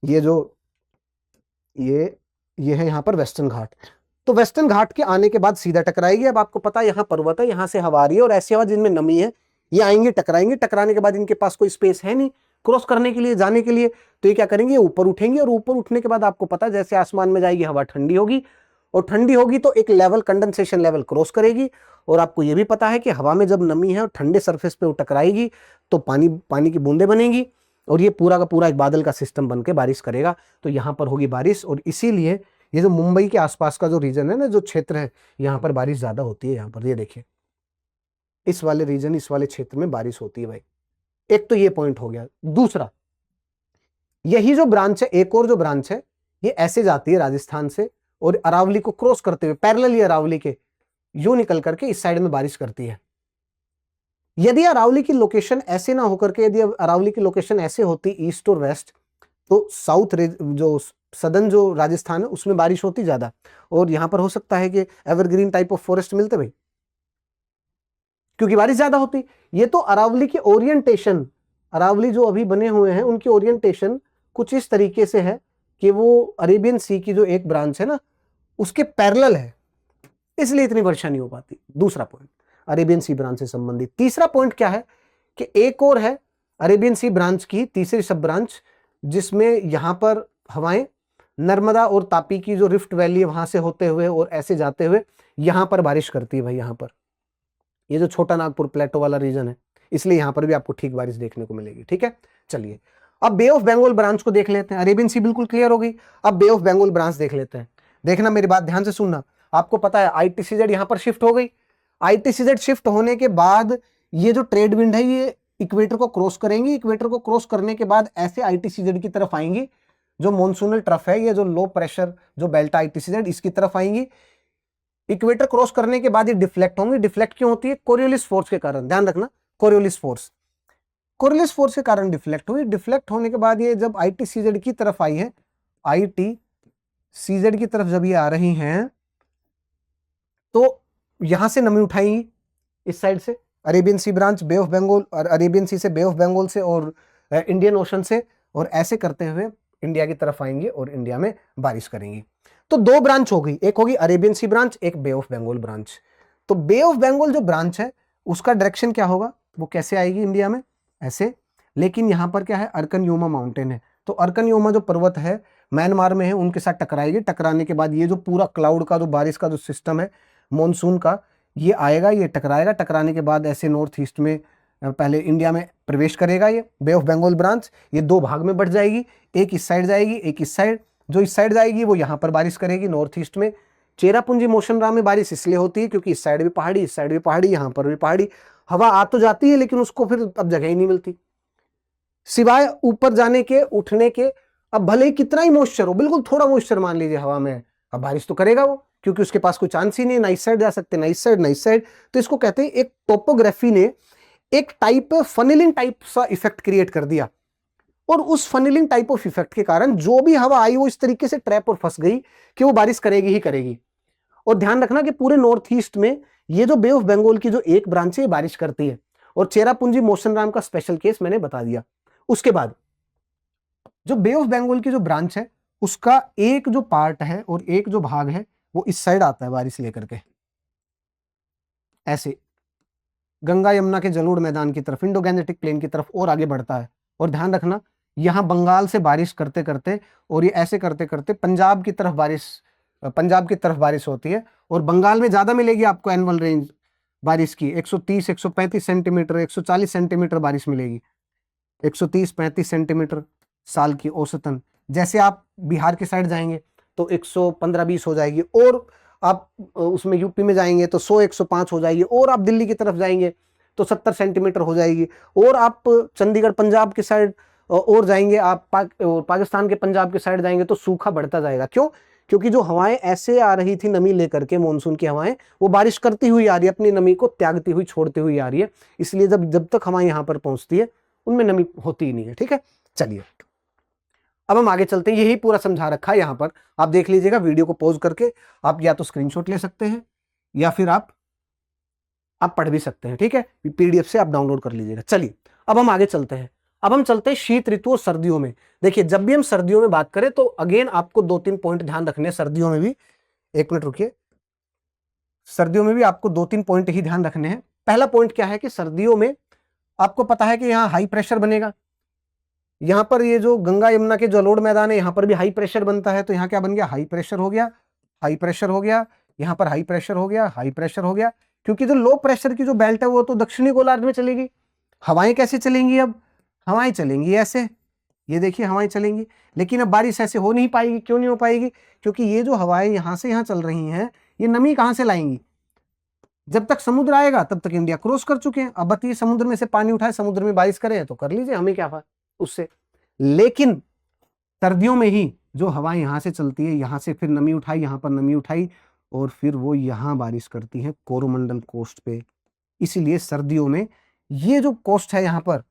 ये है यहां पर वेस्टर्न घाट, तो वेस्टर्न घाट के आने के बाद सीधा टकराएगी। अब आपको पता है यहां पर्वत है, यहां से हवा आ रही है, और ऐसी हवा जिनमें नमी है ये आएंगे, टकराएंगे, टकराने के बाद इनके पास कोई स्पेस है नहीं क्रॉस करने के लिए, जाने के लिए, तो ये क्या करेंगे, ऊपर उठेंगे, और ऊपर उठने के बाद आपको पता है जैसे आसमान में जाएगी हवा ठंडी होगी, और ठंडी होगी तो एक लेवल, कंडेंसेशन लेवल क्रॉस करेगी, और आपको यह भी पता है कि हवा में जब नमी है और ठंडे सरफेस पे वो टकराएगी तो पानी की बूंदें बनेंगी, और ये पूरा का पूरा एक बादल का सिस्टम बनके बारिश करेगा, तो यहां पर होगी बारिश। और इसीलिए ये जो मुंबई के आसपास का जो रीजन है ना, जो क्षेत्र है, यहां पर बारिश ज्यादा होती है। यहां पर ये देखिए, इस वाले रीजन, इस वाले क्षेत्र में बारिश होती है भाई। एक तो ये पॉइंट हो गया। दूसरा, यही जो ब्रांच है, एक और जो ब्रांच है, ये ऐसे जाती है राजस्थान से, और अरावली को क्रॉस करते हुए पैरेलली अरावली के यूं निकल करके इस साइड में बारिश करती है। यदि अरावली की लोकेशन ऐसे ना होकर के, यदि अरावली की लोकेशन ऐसे होती ईस्ट और वेस्ट, तो साउथ जो सदर्न जो राजस्थान है उसमें बारिश होती ज्यादा, और यहां पर हो सकता है कि एवरग्रीन टाइप ऑफ फॉरेस्ट मिलते भाई, क्योंकि बारिश ज्यादा होती। ये तो अरावली की ओरिएंटेशन, अरावली जो अभी बने हुए हैं उनकी ओरिएंटेशन कुछ इस तरीके से है कि वो अरेबियन सी की जो एक ब्रांच है ना उसके पैरेलल है, इसलिए इतनी वर्षा नहीं हो पाती। दूसरा पॉइंट अरेबियन सी ब्रांच से संबंधित। तीसरा पॉइंट क्या है कि एक और है अरेबियन सी ब्रांच की तीसरी सब ब्रांच, जिसमें यहां पर हवाएं नर्मदा और तापी की जो रिफ्ट वैली है वहां से होते हुए और ऐसे जाते हुए यहां पर बारिश करती है भाई। यहां पर ये जो छोटा नागपुर प्लेटो वाला रीजन है, इसलिए यहां पर भी आपको ठीक बारिश देखने को मिलेगी। ठीक है, चलिए अब बे ऑफ बंगाल ब्रांच को देख लेते हैं। अरेबियन सी बिल्कुल क्लियर हो गई, अब बे ऑफ बंगाल ब्रांच देख लेते हैं। देखना, मेरी बात ध्यान से सुनना। आपको पता है आईटीसीजेड यहां पर शिफ्ट हो गई। आईटीसीजेड शिफ्ट होने के बाद ये जो ट्रेड विंड है ये इक्वेटर को क्रॉस करेंगी, इक्वेटर को क्रॉस करने के बाद ऐसे आईटीसीजेड की तरफ आएंगी, जो मॉनसूनल ट्रफ है, ये जो लो प्रेशर जो बेल्टा आईटीसीजेड, इसकी तरफ आएंगी। इक्वेटर क्रॉस करने के बाद ये डिफ्लेक्ट होंगी। डिफ्लेक्ट क्यों होती है? कोरियोलिस फोर्स के कारण, ध्यान रखना, कोरियोलिस फोर्स, कोरियोलिस फोर्स के कारण डिफ्लेक्ट हुई। डिफ्लेक्ट होने के बाद ये जब आईटीसीजेड की तरफ आई है, आईटीसीजेड की तरफ जब ये आ रही हैं, यहां से नमी उठाएंगी इस साइड से, Arabian sea branch, bay of Bengal, और अरेबियन सी से, बे ऑफ बंगाल से और इंडियन ओशन से, और ऐसे करते हुए इंडिया की तरफ आएंगे और इंडिया में बारिश करेंगी। तो दो ब्रांच हो गई, एक होगी अरेबियन सी ब्रांच, एक बे ऑफ बंगाल ब्रांच। तो बे ऑफ बंगाल जो ब्रांच है उसका डायरेक्शन क्या होगा, वो कैसे आएगी इंडिया में, ऐसे। लेकिन यहां पर क्या है, अर्कन योमा माउंटेन है, तो अर्कन योमा जो पर्वत है म्यांमार में है, उनके साथ टकराएगी। टकराने के बाद ये जो पूरा क्लाउड का जो बारिश का जो सिस्टम है मॉनसून का, ये आएगा, ये टकराएगा, टकराने के बाद ऐसे नॉर्थ ईस्ट में पहले इंडिया में प्रवेश करेगा। ये बे ऑफ बंगाल ब्रांच ये दो भाग में बढ़ जाएगी, एक इस साइड जाएगी, एक इस साइड। जो इस साइड जाएगी वो यहाँ पर बारिश करेगी नॉर्थ ईस्ट में। चेरापूंजी मौसमराम में बारिश इसलिए होती है क्योंकि इस साइड भी पहाड़ी, इस साइड भी पहाड़ी, यहाँ पर भी पहाड़ी। हवा आ तो जाती है लेकिन उसको फिर अब जगह ही नहीं मिलती, सिवाय ऊपर जाने के, उठने के। अब भले ही कितना ही मॉइस्चर हो, बिल्कुल थोड़ा मॉइस्चर मान लीजिए हवा में, अब बारिश तो करेगा वो, क्योंकि उसके पास कोई चांस ही नहीं, ना इस साइड जा सकते, ना इस साइड, ना इस साइड। तो इसको कहते हैं, एक टोपोग्राफी ने एक टाइप फनेलिंग टाइप सा इफेक्ट क्रिएट कर दिया, और उस फनेलिंग टाइप ऑफ इफेक्ट के कारण जो भी हवा आई वो इस तरीके से ट्रैप और फंस गई कि वो बारिश करेगी ही करेगी। और ध्यान रखना कि पूरे नॉर्थ ईस्ट में ये जो बे ऑफ बंगाल की जो एक ब्रांच है बारिश करती है, और चेरापूंजी मौसमराम का स्पेशल केस मैंने बता दिया। उसके बाद जो बे ऑफ बंगाल की जो ब्रांच है उसका एक जो पार्ट है और एक जो भाग है वो इस साइड आता है बारिश लेकर के, ऐसे गंगा यमुना के जलोढ़ मैदान की तरफ, इंडो गैंजेटिक प्लेन की तरफ और आगे बढ़ता है। और ध्यान रखना यहां बंगाल से बारिश करते करते और ये ऐसे करते करते पंजाब की तरफ बारिश होती है, और बंगाल में ज्यादा मिलेगी आपको एनुअल रेंज बारिश की, 130 135 सेंटीमीटर, 140 सेंटीमीटर बारिश मिलेगी, 130-35 सेंटीमीटर साल की औसतन। जैसे आप बिहार के साइड जाएंगे तो 115-120 हो जाएगी, और आप उसमें यूपी में जाएंगे तो 100-105 हो जाएगी, और आप दिल्ली की तरफ जाएंगे तो 70 सेंटीमीटर हो जाएगी, और आप चंडीगढ़ पंजाब के साइड और जाएंगे, आप पाकिस्तान के पंजाब के साइड जाएंगे तो सूखा बढ़ता जाएगा। क्यों? क्योंकि जो हवाएं ऐसे आ रही थी नमी लेकर के, मानसून की हवाएं, वो बारिश करती हुई आ रही है, अपनी नमी को त्यागती हुई, छोड़ती हुई आ रही है। इसलिए जब तक हवाएं यहां पर पहुंचती है उनमें नमी होती ही नहीं है। ठीक है, चलिए अब हम आगे चलते हैं। यही पूरा समझा रखा है यहां पर, आप देख लीजिएगा वीडियो को पॉज करके। आप या तो स्क्रीनशॉट ले सकते हैं या फिर आप पढ़ भी सकते हैं। ठीक है, पीडीएफ से आप डाउनलोड कर लीजिएगा। चलिए अब हम आगे चलते हैं। अब हम चलते हैं शीत ऋतु और सर्दियों में। देखिए जब भी हम सर्दियों में बात करें तो अगेन आपको 2-3 पॉइंट ध्यान रखने हैं सर्दियों में भी। एक मिनट रुकिए, सर्दियों में भी आपको 2-3 पॉइंट ही ध्यान रखने हैं। पहला पॉइंट क्या है कि सर्दियों में आपको पता है कि यहाँ हाई प्रेशर बनेगा। यहाँ पर ये जो गंगा यमुना के जलोढ़ मैदान है यहाँ पर भी हाई प्रेशर बनता है, तो यहाँ क्या बन गया, हाई प्रेशर हो गया, हाई प्रेशर हो गया, यहाँ पर हाई प्रेशर हो गया, हाई प्रेशर हो गया। क्योंकि जो लो प्रेशर की जो बेल्ट है वो तो दक्षिणी गोलार्ध में चलेगी। हवाएं कैसे चलेंगी, अब हवाएं चलेंगी ऐसे, ये देखिए हवाएं चलेंगी, लेकिन अब बारिश ऐसे हो नहीं पाएगी। क्यों नहीं हो पाएगी? क्योंकि ये जो हवाएं यहाँ से यहाँ चल रही हैं ये नमी कहाँ से लाएंगी, जब तक समुद्र आएगा तब तक इंडिया क्रॉस कर चुके हैं। अब बताइए समुद्र में से पानी उठाए समुद्र में बारिश करें तो कर लीजिए, हमें क्या उससे। लेकिन सर्दियों में ही जो हवाएं यहां से चलती है, यहां से फिर नमी उठाई, यहां पर नमी उठाई और फिर वो यहां बारिश करती है कोरोमंडल कोस्ट पे। इसीलिए सर्दियों में ये जो कोस्ट है यहाँ पर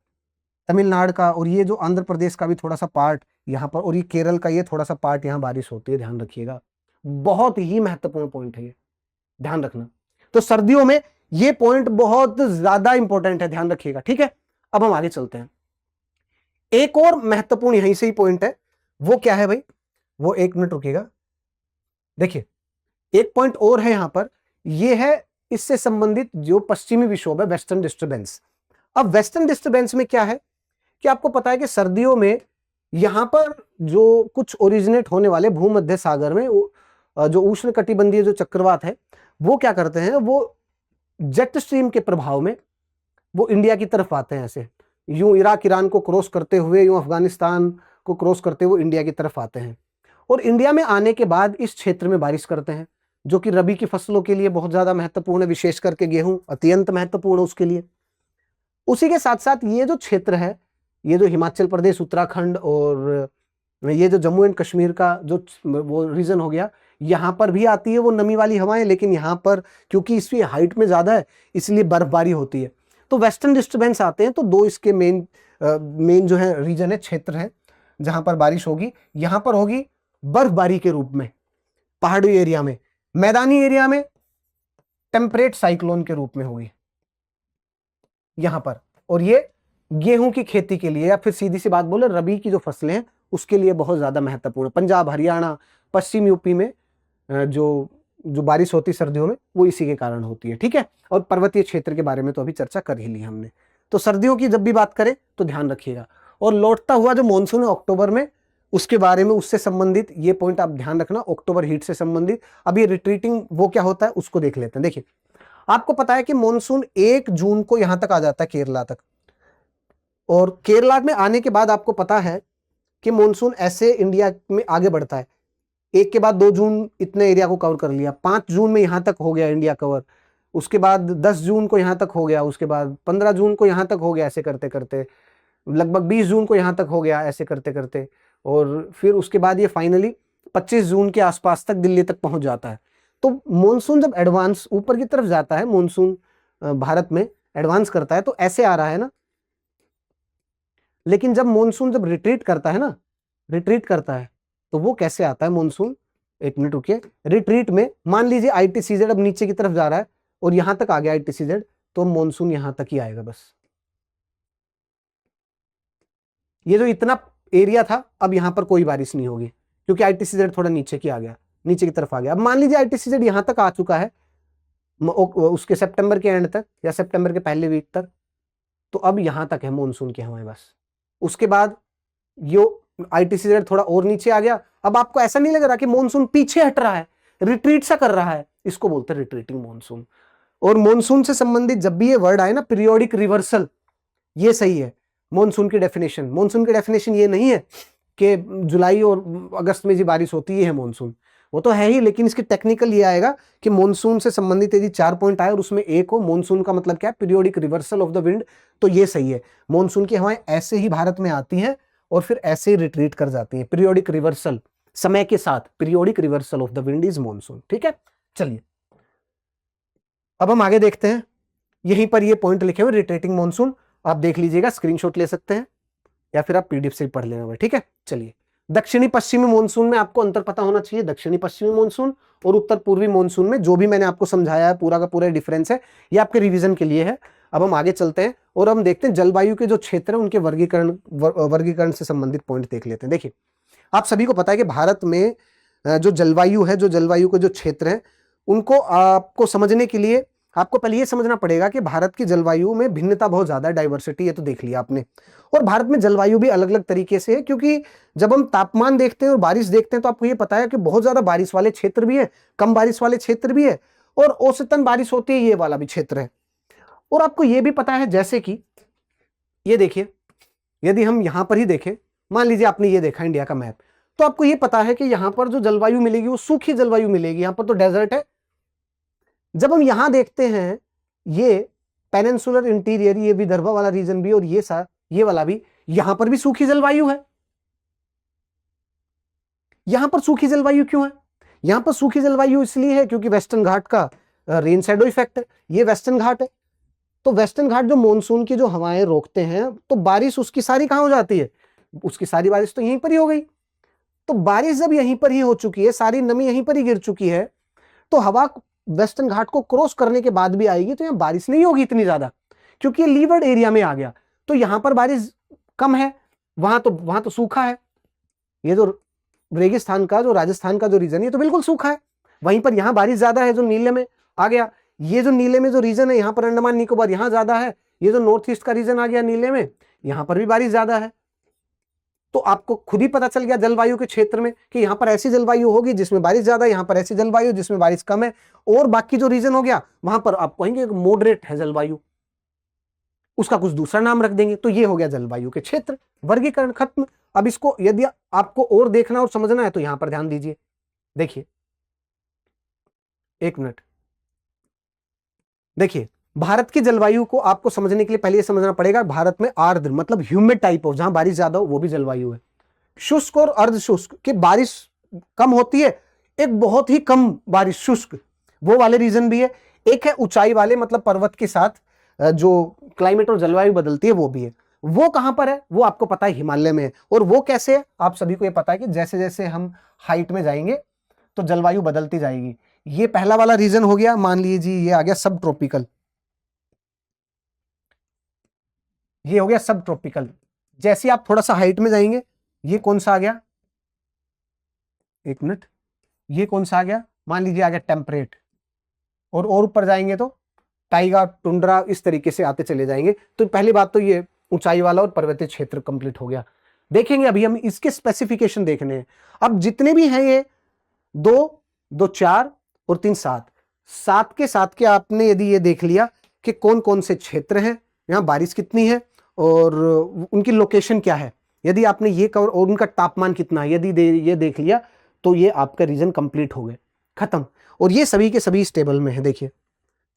तमिलनाडु का, और ये जो आंध्र प्रदेश का भी थोड़ा सा पार्ट यहाँ पर, और ये केरल का ये थोड़ा सा पार्ट, यहाँ बारिश होती है। ध्यान रखिएगा, बहुत ही महत्वपूर्ण पॉइंट है ये, ध्यान रखना। तो सर्दियों में ये पॉइंट बहुत ज्यादा इंपॉर्टेंट है, ध्यान रखिएगा। ठीक है, अब हम आगे चलते हैं। एक और महत्वपूर्ण यहीं से ही पॉइंट है, वो क्या है भाई, वो एक मिनट रुकिएगा। देखिए एक पॉइंट और है यहां पर, ये है इससे संबंधित जो पश्चिमी विक्षोभ है, वेस्टर्न डिस्टर्बेंस। अब वेस्टर्न डिस्टर्बेंस में क्या है कि आपको पता है कि सर्दियों में यहां पर जो कुछ ओरिजिनेट होने वाले भूमध्य सागर में जो उष्ण कटिबंधीय जो चक्रवात है वो क्या करते हैं, वो जेट स्ट्रीम के प्रभाव में वो इंडिया की तरफ आते हैं, ऐसे यूं इराक ईरान को क्रॉस करते हुए, यूं अफगानिस्तान को क्रॉस करते हुए इंडिया की तरफ आते हैं, और इंडिया में आने के बाद इस क्षेत्र में बारिश करते हैं, जो कि रबी की फसलों के लिए बहुत ज्यादा महत्वपूर्ण है, विशेष करके गेहूं अत्यंत महत्वपूर्ण है उसके लिए। उसी के साथ साथ ये जो क्षेत्र है, ये जो हिमाचल प्रदेश, उत्तराखंड और ये जो जम्मू एंड कश्मीर का जो वो रीजन हो गया, यहाँ पर भी आती है वो नमी वाली हवाएं, लेकिन यहाँ पर क्योंकि इसकी हाइट में ज्यादा है इसलिए बर्फबारी होती है। तो वेस्टर्न डिस्टर्बेंस आते हैं, तो दो इसके मेन जो है रीजन है, क्षेत्र है जहां पर बारिश होगी। यहां पर होगी बर्फबारी के रूप में पहाड़ी एरिया में, मैदानी एरिया में टेम्परेट साइक्लोन के रूप में होगी यहां पर। और ये गेहूं की खेती के लिए या फिर सीधी सी बात बोले रबी की जो फसलें हैं उसके लिए बहुत ज्यादा महत्वपूर्ण है। पंजाब, हरियाणा, पश्चिम यूपी में जो जो बारिश होती सर्दियों में वो इसी के कारण होती है, ठीक है। और पर्वतीय क्षेत्र के बारे में तो अभी चर्चा कर ही ली हमने। तो सर्दियों की जब भी बात करें तो ध्यान रखिएगा। और लौटता हुआ जो मानसून है अक्टूबर में, उसके बारे में, उससे संबंधित ये पॉइंट आप ध्यान रखना, अक्टूबर हीट से संबंधित। अब ये रिट्रीटिंग वो क्या होता है उसको देख लेते हैं। देखिए, आपको पता है कि मानसून 1 जून को यहां तक आ जाता है, केरला तक। और केरला में आने के बाद आपको पता है कि मानसून ऐसे इंडिया में आगे बढ़ता है। 1 के बाद 2 जून इतने एरिया को कवर कर लिया, 5 जून में यहां तक हो गया इंडिया कवर, उसके बाद 10 जून को यहां तक हो गया, उसके बाद 15 जून को यहां तक हो गया, ऐसे करते करते लगभग 20 जून को यहां तक हो गया, ऐसे करते करते। और फिर उसके बाद ये फाइनली 25 जून के आसपास तक दिल्ली तक पहुंच जाता है। तो मॉनसून जब एडवांस ऊपर की तरफ जाता है, मॉनसून भारत में एडवांस करता है तो ऐसे आ रहा है ना। लेकिन जब मॉनसून जब रिट्रीट करता है ना, रिट्रीट करता है तो वो कैसे आता है मॉनसून, एक मिनट रुकिए। रिट्रीट में मान लीजिए आईटीसीजेड अब नीचे की तरफ जा रहा है और यहां तक आ गया आईटीसीजेड, तो मॉनसून यहां तक ही आएगा बस। ये जो इतना एरिया था अब यहां पर कोई बारिश नहीं होगी क्योंकि आईटीसीजेड थोड़ा नीचे की आ गया, नीचे की तरफ आ गया। अब मान लीजिए आईटीसीजेड यहां तक आ चुका है उसके सितंबर के एंड तक या सितंबर के पहले वीक तक, तो अब यहां तक है मॉनसून की हवाएं बस। उसके बाद यो आईटीसीजेड थोड़ा और नीचे आ गया। अब आपको ऐसा नहीं लग रहा कि मॉनसून पीछे हट रहा है, रिट्रीट सा कर रहा है, इसको बोलते हैं रिट्रीटिंग मॉनसून। और मॉनसून से संबंधित जब भी ये वर्ड आए ना, पीरियोडिक रिवर्सल, ये सही है मॉनसून की डेफिनेशन। मॉनसून की डेफिनेशन ये नहीं है कि जुलाई और अगस्त में जी बारिश होती है मॉनसून, वो तो है ही, लेकिन इसकी टेक्निकल ये आएगा कि मॉनसून से संबंधित यदि 4 पॉइंट आए और उसमें एक हो, मॉनसून का मतलब क्या है, periodic reversal of the wind, तो ये सही है। मॉनसून की हवाएं ऐसे ही भारत में आती हैं और फिर ऐसे ही रिट्रीट कर जाती हैं, पीरियोडिक रिवर्सल, समय के साथ periodic reversal of the wind is monsoon, ठीक है। चलिए अब हम आगे देखते हैं। यहीं पर ये पॉइंट लिखे हुए रिट्रीटिंग मॉनसून, आप देख लीजिएगा, स्क्रीनशॉट ले सकते हैं या फिर आप पीडीएफ से पढ़ लेना, ठीक है। चलिए, दक्षिणी पश्चिमी मॉनसून में आपको अंतर पता होना चाहिए। दक्षिणी पश्चिमी मॉनसून और उत्तर पूर्वी मॉनसून में जो भी मैंने आपको समझाया है पूरा का पूरा डिफरेंस है, ये आपके रिवीजन के लिए है। अब हम आगे चलते हैं और हम देखते हैं जलवायु के जो क्षेत्र है उनके वर्गीकरण से संबंधित पॉइंट देख लेते हैं। देखिए, आप सभी को पता है कि भारत में जो जलवायु है, जो जलवायु के जो क्षेत्र है, उनको आपको समझने के लिए आपको पहले ये समझना पड़ेगा कि भारत की जलवायु में भिन्नता बहुत ज्यादा है, डाइवर्सिटी, ये तो देख लिया आपने। और भारत में जलवायु भी अलग अलग तरीके से है, क्योंकि जब हम तापमान देखते हैं और बारिश देखते हैं तो आपको ये पता है कि बहुत ज्यादा बारिश वाले क्षेत्र भी है, कम बारिश वाले क्षेत्र भी है, और औसतन बारिश होती है ये वाला भी क्षेत्र है। और आपको ये भी पता है, जैसे कि ये देखिए, यदि हम यहां पर ही देखें, मान लीजिए आपने ये देखा इंडिया का मैप, तो आपको ये पता है कि यहां पर जो जलवायु मिलेगी वो सूखी जलवायु मिलेगी, यहां पर तो डेजर्ट है। जब हम यहां देखते हैं, ये पेनिनसुलर इंटीरियर, ये विदर्भ वाला रीजन भी और ये वाला भी, यहां पर भी सूखी जलवायु है। यहां पर सूखी जलवायु क्यों है? यहां पर सूखी जलवायु इसलिए है क्योंकि वेस्टर्न घाट का रेन शैडो इफेक्ट है, ये वेस्टर्न घाट है। तो वेस्टर्न घाट जो मॉनसून की जो हवाएं रोकते हैं, तो बारिश उसकी सारी कहां हो जाती है? उसकी सारी बारिश तो यहीं पर ही हो गई। तो बारिश जब यहीं पर ही हो चुकी है, सारी नमी यहीं पर ही गिर चुकी है, तो हवा वेस्टर्न घाट को क्रॉस करने के बाद भी आएगी, तो यहां बारिश नहीं होगी इतनी ज्यादा, क्योंकि ये लीवर्ड एरिया में आ गया। तो यहां पर बारिश कम है, वहां तो सूखा है। ये जो रेगिस्तान का, जो राजस्थान का जो रीजन है, तो बिल्कुल सूखा है। वहीं पर यहां बारिश ज्यादा है, जो नीले में आ गया। ये जो नीले में जो रीजन है, यहां पर अंडमान निकोबार, यहां ज्यादा है। ये जो नॉर्थ ईस्ट का रीजन आ गया नीले में, यहां पर भी बारिश ज्यादा है। तो आपको खुद ही पता चल गया जलवायु के क्षेत्र में कि यहां पर ऐसी जलवायु होगी जिसमें बारिश ज्यादा है, यहां पर ऐसी जलवायु जिसमें बारिश कम है, और बाकी जो रीजन हो गया वहां पर आप कहेंगे मॉडरेट है जलवायु, उसका कुछ दूसरा नाम रख देंगे। तो ये हो गया जलवायु के क्षेत्र, वर्गीकरण खत्म। अब इसको यदि आपको और देखना और समझना है तो यहां पर ध्यान दीजिए। देखिए, एक मिनट, देखिए, भारत की जलवायु को आपको समझने के लिए पहले ये समझना पड़ेगा, भारत में आर्द्र मतलब ह्यूमिड टाइप ऑफ, जहां बारिश ज्यादा हो वो भी जलवायु है। शुष्क और अर्ध शुष्क की बारिश कम होती है, एक बहुत ही कम बारिश शुष्क, वो वाले रीजन भी है। एक है ऊंचाई वाले, मतलब पर्वत के साथ जो क्लाइमेट और जलवायु बदलती है वो भी है। वो कहां पर है? वो आपको पता है हिमालय में है। और वो कैसे है? आप सभी को ये पता है कि जैसे जैसे हम हाइट में जाएंगे तो जलवायु बदलती जाएगी। ये पहला वाला रीजन हो गया, मान लीजिए ये आ गया सब ट्रॉपिकल, ये हो गया सब ट्रॉपिकल। जैसे आप थोड़ा सा हाइट में जाएंगे, ये कौन सा आ गया, एक मिनट, ये कौन सा आ गया, मान लीजिए आ गया टेम्परेट, और ऊपर जाएंगे तो टाइगा, टुंड्रा, इस तरीके से आते चले जाएंगे। तो पहली बात तो ये ऊंचाई वाला और पर्वतीय क्षेत्र कंप्लीट हो गया। देखेंगे अभी हम इसके स्पेसिफिकेशन देखने हैं। अब जितने भी हैं ये 2, 2, 4 और 3, 7, 7 के 7 के आपने यदि ये देख लिया कि कौन कौन से क्षेत्र हैं, यहाँ बारिश कितनी है और उनकी लोकेशन क्या है, यदि आपने ये कवर, और उनका तापमान कितना है, यदि ये देख लिया तो ये आपका रीजन कंप्लीट हो गए, खत्म। और ये सभी के सभी स्टेबल में है। देखिए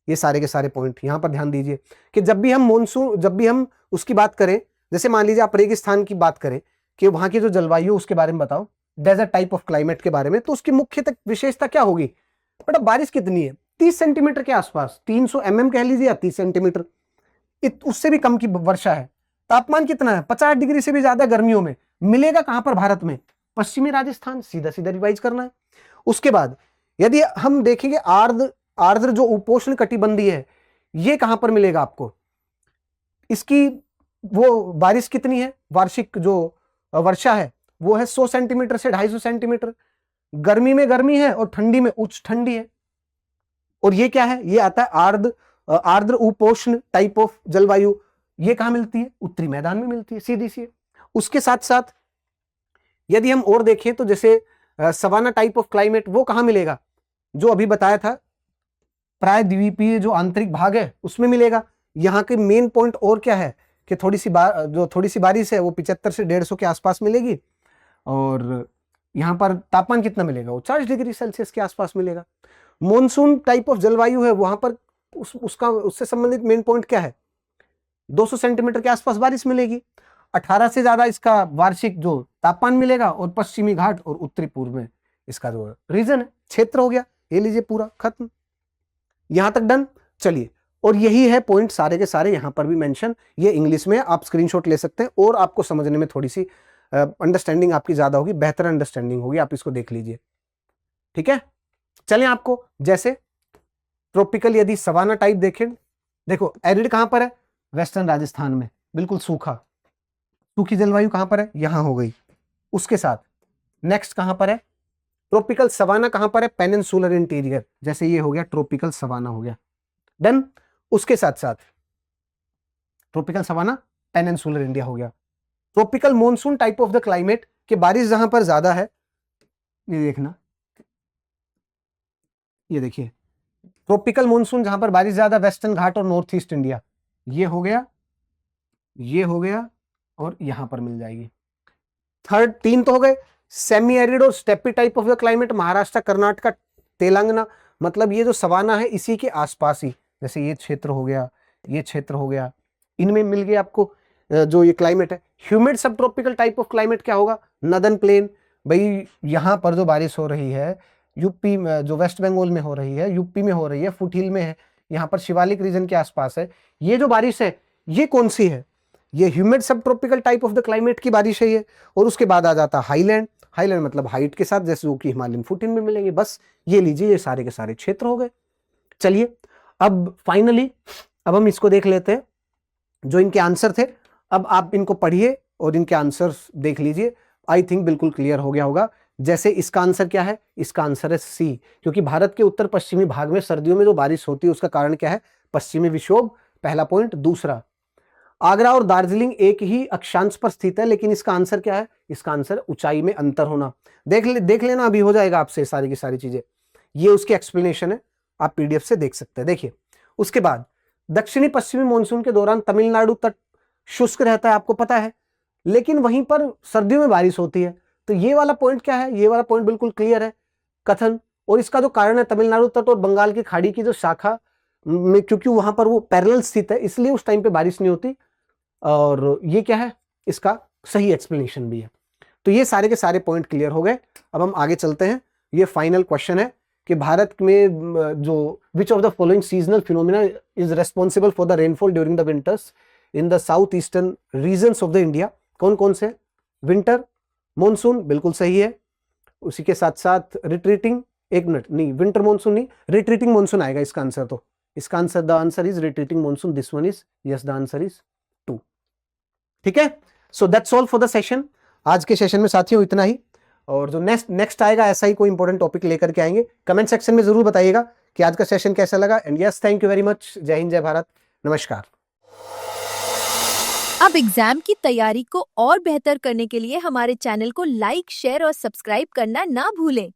ये सारे के सारे पॉइंट यहां पर ध्यान दीजिए कि जब भी हम मॉनसून, जब भी हम उसकी बात करें, जैसे मान लीजिए आप रेगिस्तान की बात करें कि वहां की जो जलवायु उसके बारे में बताओ, डेजर्ट टाइप ऑफ क्लाइमेट के बारे में, तो उसकी मुख्य विशेषता क्या होगी, बेटा बारिश कितनी है, 30 सेंटीमीटर के आसपास, 300 mm कह लीजिए या 30 सेंटीमीटर, उससे भी कम की वर्षा है। तापमान कितना है, 50 डिग्री से भी ज्यादा गर्मियों में मिलेगा कहां पर, भारत में, पश्चिमी राजस्थान, सीधा सीधा रिवाइज करना है। उसके बाद यदि हम देखेंगे आर्द्र जो उपोष्ण कटिबंधीय है, ये कहां पर मिलेगा आपको, इसकी वो बारिश कितनी है, वार्षिक जो वर्षा है वो है 100 सेंटीमीटर से 250 सेंटीमीटर। गर्मी में गर्मी है और ठंडी में उच्च ठंडी है। और ये क्या है, ये आता है आर्द्र उपोष्ण टाइप ऑफ जलवायु। ये कहां मिलती है, उत्तरी मैदान में मिलती है, सीधी सी है। उसके साथ साथ यदि हम और देखें तो जैसे सवाना टाइप ऑफ क्लाइमेट, वो कहां मिलेगा, जो अभी बताया था प्रायद्वीपीय जो आंतरिक भाग है उसमें मिलेगा। यहाँ के मेन पॉइंट और क्या है कि थोड़ी सी बारिश है वो 75 से 150 के आसपास मिलेगी, और यहाँ पर तापमान कितना मिलेगा, वो 40 डिग्री सेल्सियस के आसपास मिलेगा। मॉनसून टाइप ऑफ जलवायु है, वहां पर उससे संबंधित मेन पॉइंट क्या है, 200 सेंटीमीटर के आसपास बारिश मिलेगी, 18 से ज्यादा इसका वार्षिक जो तापमान मिलेगा, और पश्चिमी घाट और उत्तरी पूर्व में इसका जो रीजन है, क्षेत्र हो गया। ये लीजिए पूरा खत्म, यहां तक डन। चलिए, और यही है पॉइंट सारे के सारे यहां पर भी मेंशन, ये इंग्लिश में आप स्क्रीनशॉट ले सकते हैं, और आपको समझने में थोड़ी सी अंडरस्टैंडिंग आपकी ज्यादा होगी, बेहतर अंडरस्टैंडिंग होगी, आप इसको देख लीजिए, ठीक है। चलें, आपको जैसे ट्रॉपिकल यदि सवाना टाइप देखें, देखो एरिड कहां पर है, वेस्टर्न राजस्थान में, बिल्कुल सूखी जलवायु कहां पर है, यहां हो गई। उसके साथ नेक्स्ट कहां पर है, ट्रॉपिकल सवाना कहां पर है, पेनिनसुलर इंटीरियर, जैसे ये हो गया ट्रॉपिकल सवाना हो गया, डन। उसके साथ साथ ट्रॉपिकल सवाना पेनिनसुलर इंडिया हो गया। Tropical monsoon type of the climate कि बारिश जहां पर ज्यादा है, ये देखना, ये देखिए ट्रॉपिकल मॉनसून जहां पर बारिश ज्यादा, वेस्टर्न घाट और नॉर्थ ईस्ट इंडिया, ये हो गया, ये हो गया, और यहां पर मिल जाएगी। 3 तो हो गए। सेमी एरिड और steppe type of the climate, Maharashtra, Karnataka, Telangana, मतलब ये जो सवाना है इसी के आसपास ही, जैसे ये क्षेत्र हो गया, ये क्षेत्र हो गया, इनमें मिल गया आपको जो ये क्लाइमेट है। ह्यूमिड सब ट्रॉपिकल टाइप ऑफ क्लाइमेट क्या होगा, नदन प्लेन, भाई यहां पर जो बारिश हो रही है यूपी में, जो वेस्ट बंगाल में हो रही है, यूपी में हो रही है, फुटहिल में है, यहाँ पर शिवालिक रीजन के आसपास है, ये जो बारिश है ये कौन सी है, ये ह्यूमिड सब tropical type of the climate की बारिश है ये। और उसके बाद आ जाता है हाईलैंड, हाईलैंड मतलब हाइट के साथ, जैसे जो कि हिमालयन फुटहिल में मिलेंगे। बस ये लीजिए, ये सारे के सारे क्षेत्र हो गए। चलिए, अब फाइनली अब हम इसको देख लेते हैं, जो इनके आंसर थे। अब आप इनको पढ़िए और इनके आंसर्स देख लीजिए, आई थिंक बिल्कुल क्लियर हो गया होगा। जैसे इसका आंसर क्या है, इसका आंसर है सी, क्योंकि भारत के उत्तर पश्चिमी भाग में सर्दियों में जो बारिश होती है उसका कारण क्या है, पश्चिमी विक्षोभ, पहला पॉइंट। दूसरा, आगरा और दार्जिलिंग एक ही अक्षांश पर स्थित है, लेकिन इसका आंसर क्या है, इसका आंसर ऊंचाई में अंतर होना। देख लेना, अभी हो जाएगा आपसे सारी की सारी चीजें, ये उसकी एक्सप्लेनेशन है, आप पीडीएफ से देख सकते हैं। देखिए, उसके बाद दक्षिणी पश्चिमी मानसून के दौरान तमिलनाडु तट शुष्क रहता है, आपको पता है, लेकिन वहीं पर सर्दियों में बारिश होती है। तो ये वाला पॉइंट क्या है, ये वाला पॉइंट बिल्कुल क्लियर है, कथन। और इसका जो कारण है, तमिलनाडु तट और बंगाल की खाड़ी की जो शाखा में, क्योंकि वहां पर वो पैरेलल स्थित है, इसलिए उस टाइम पे बारिश नहीं होती। और ये क्या है, इसका सही एक्सप्लेनेशन भी है। तो ये सारे के सारे पॉइंट क्लियर हो गए। अब हम आगे चलते हैं। ये फाइनल क्वेश्चन है कि भारत में जो which of the following seasonal phenomena is responsible for the rainfall during the winters in the south eastern regions of the India, कौन कौन से, विंटर, मॉनसून बिल्कुल सही है, उसी के साथ साथ रिट्रीटिंग एक मिनट, नहीं विंटर मॉनसून नहीं, रिट्रीटिंग मॉनसून आएगा इसका आंसर। तो इसका answer, the answer is retreating monsoon, this one is yes, the answer is 2। ठीक है, so that's all for the session. आज के सेशन में साथियों इतना ही, और जो नेक्स्ट आएगा ऐसा ही कोई इंपॉर्टेंट टॉपिक लेकर के आएंगे। कमेंट सेक्शन में जरूर बताइएगा कि आज का सेशन कैसा लगा। And yes, thank you very much. जय हिंद, जय भारत, नमस्कार। अब एग्जाम की तैयारी को और बेहतर करने के लिए हमारे चैनल को लाइक, शेयर और सब्सक्राइब करना ना भूलें।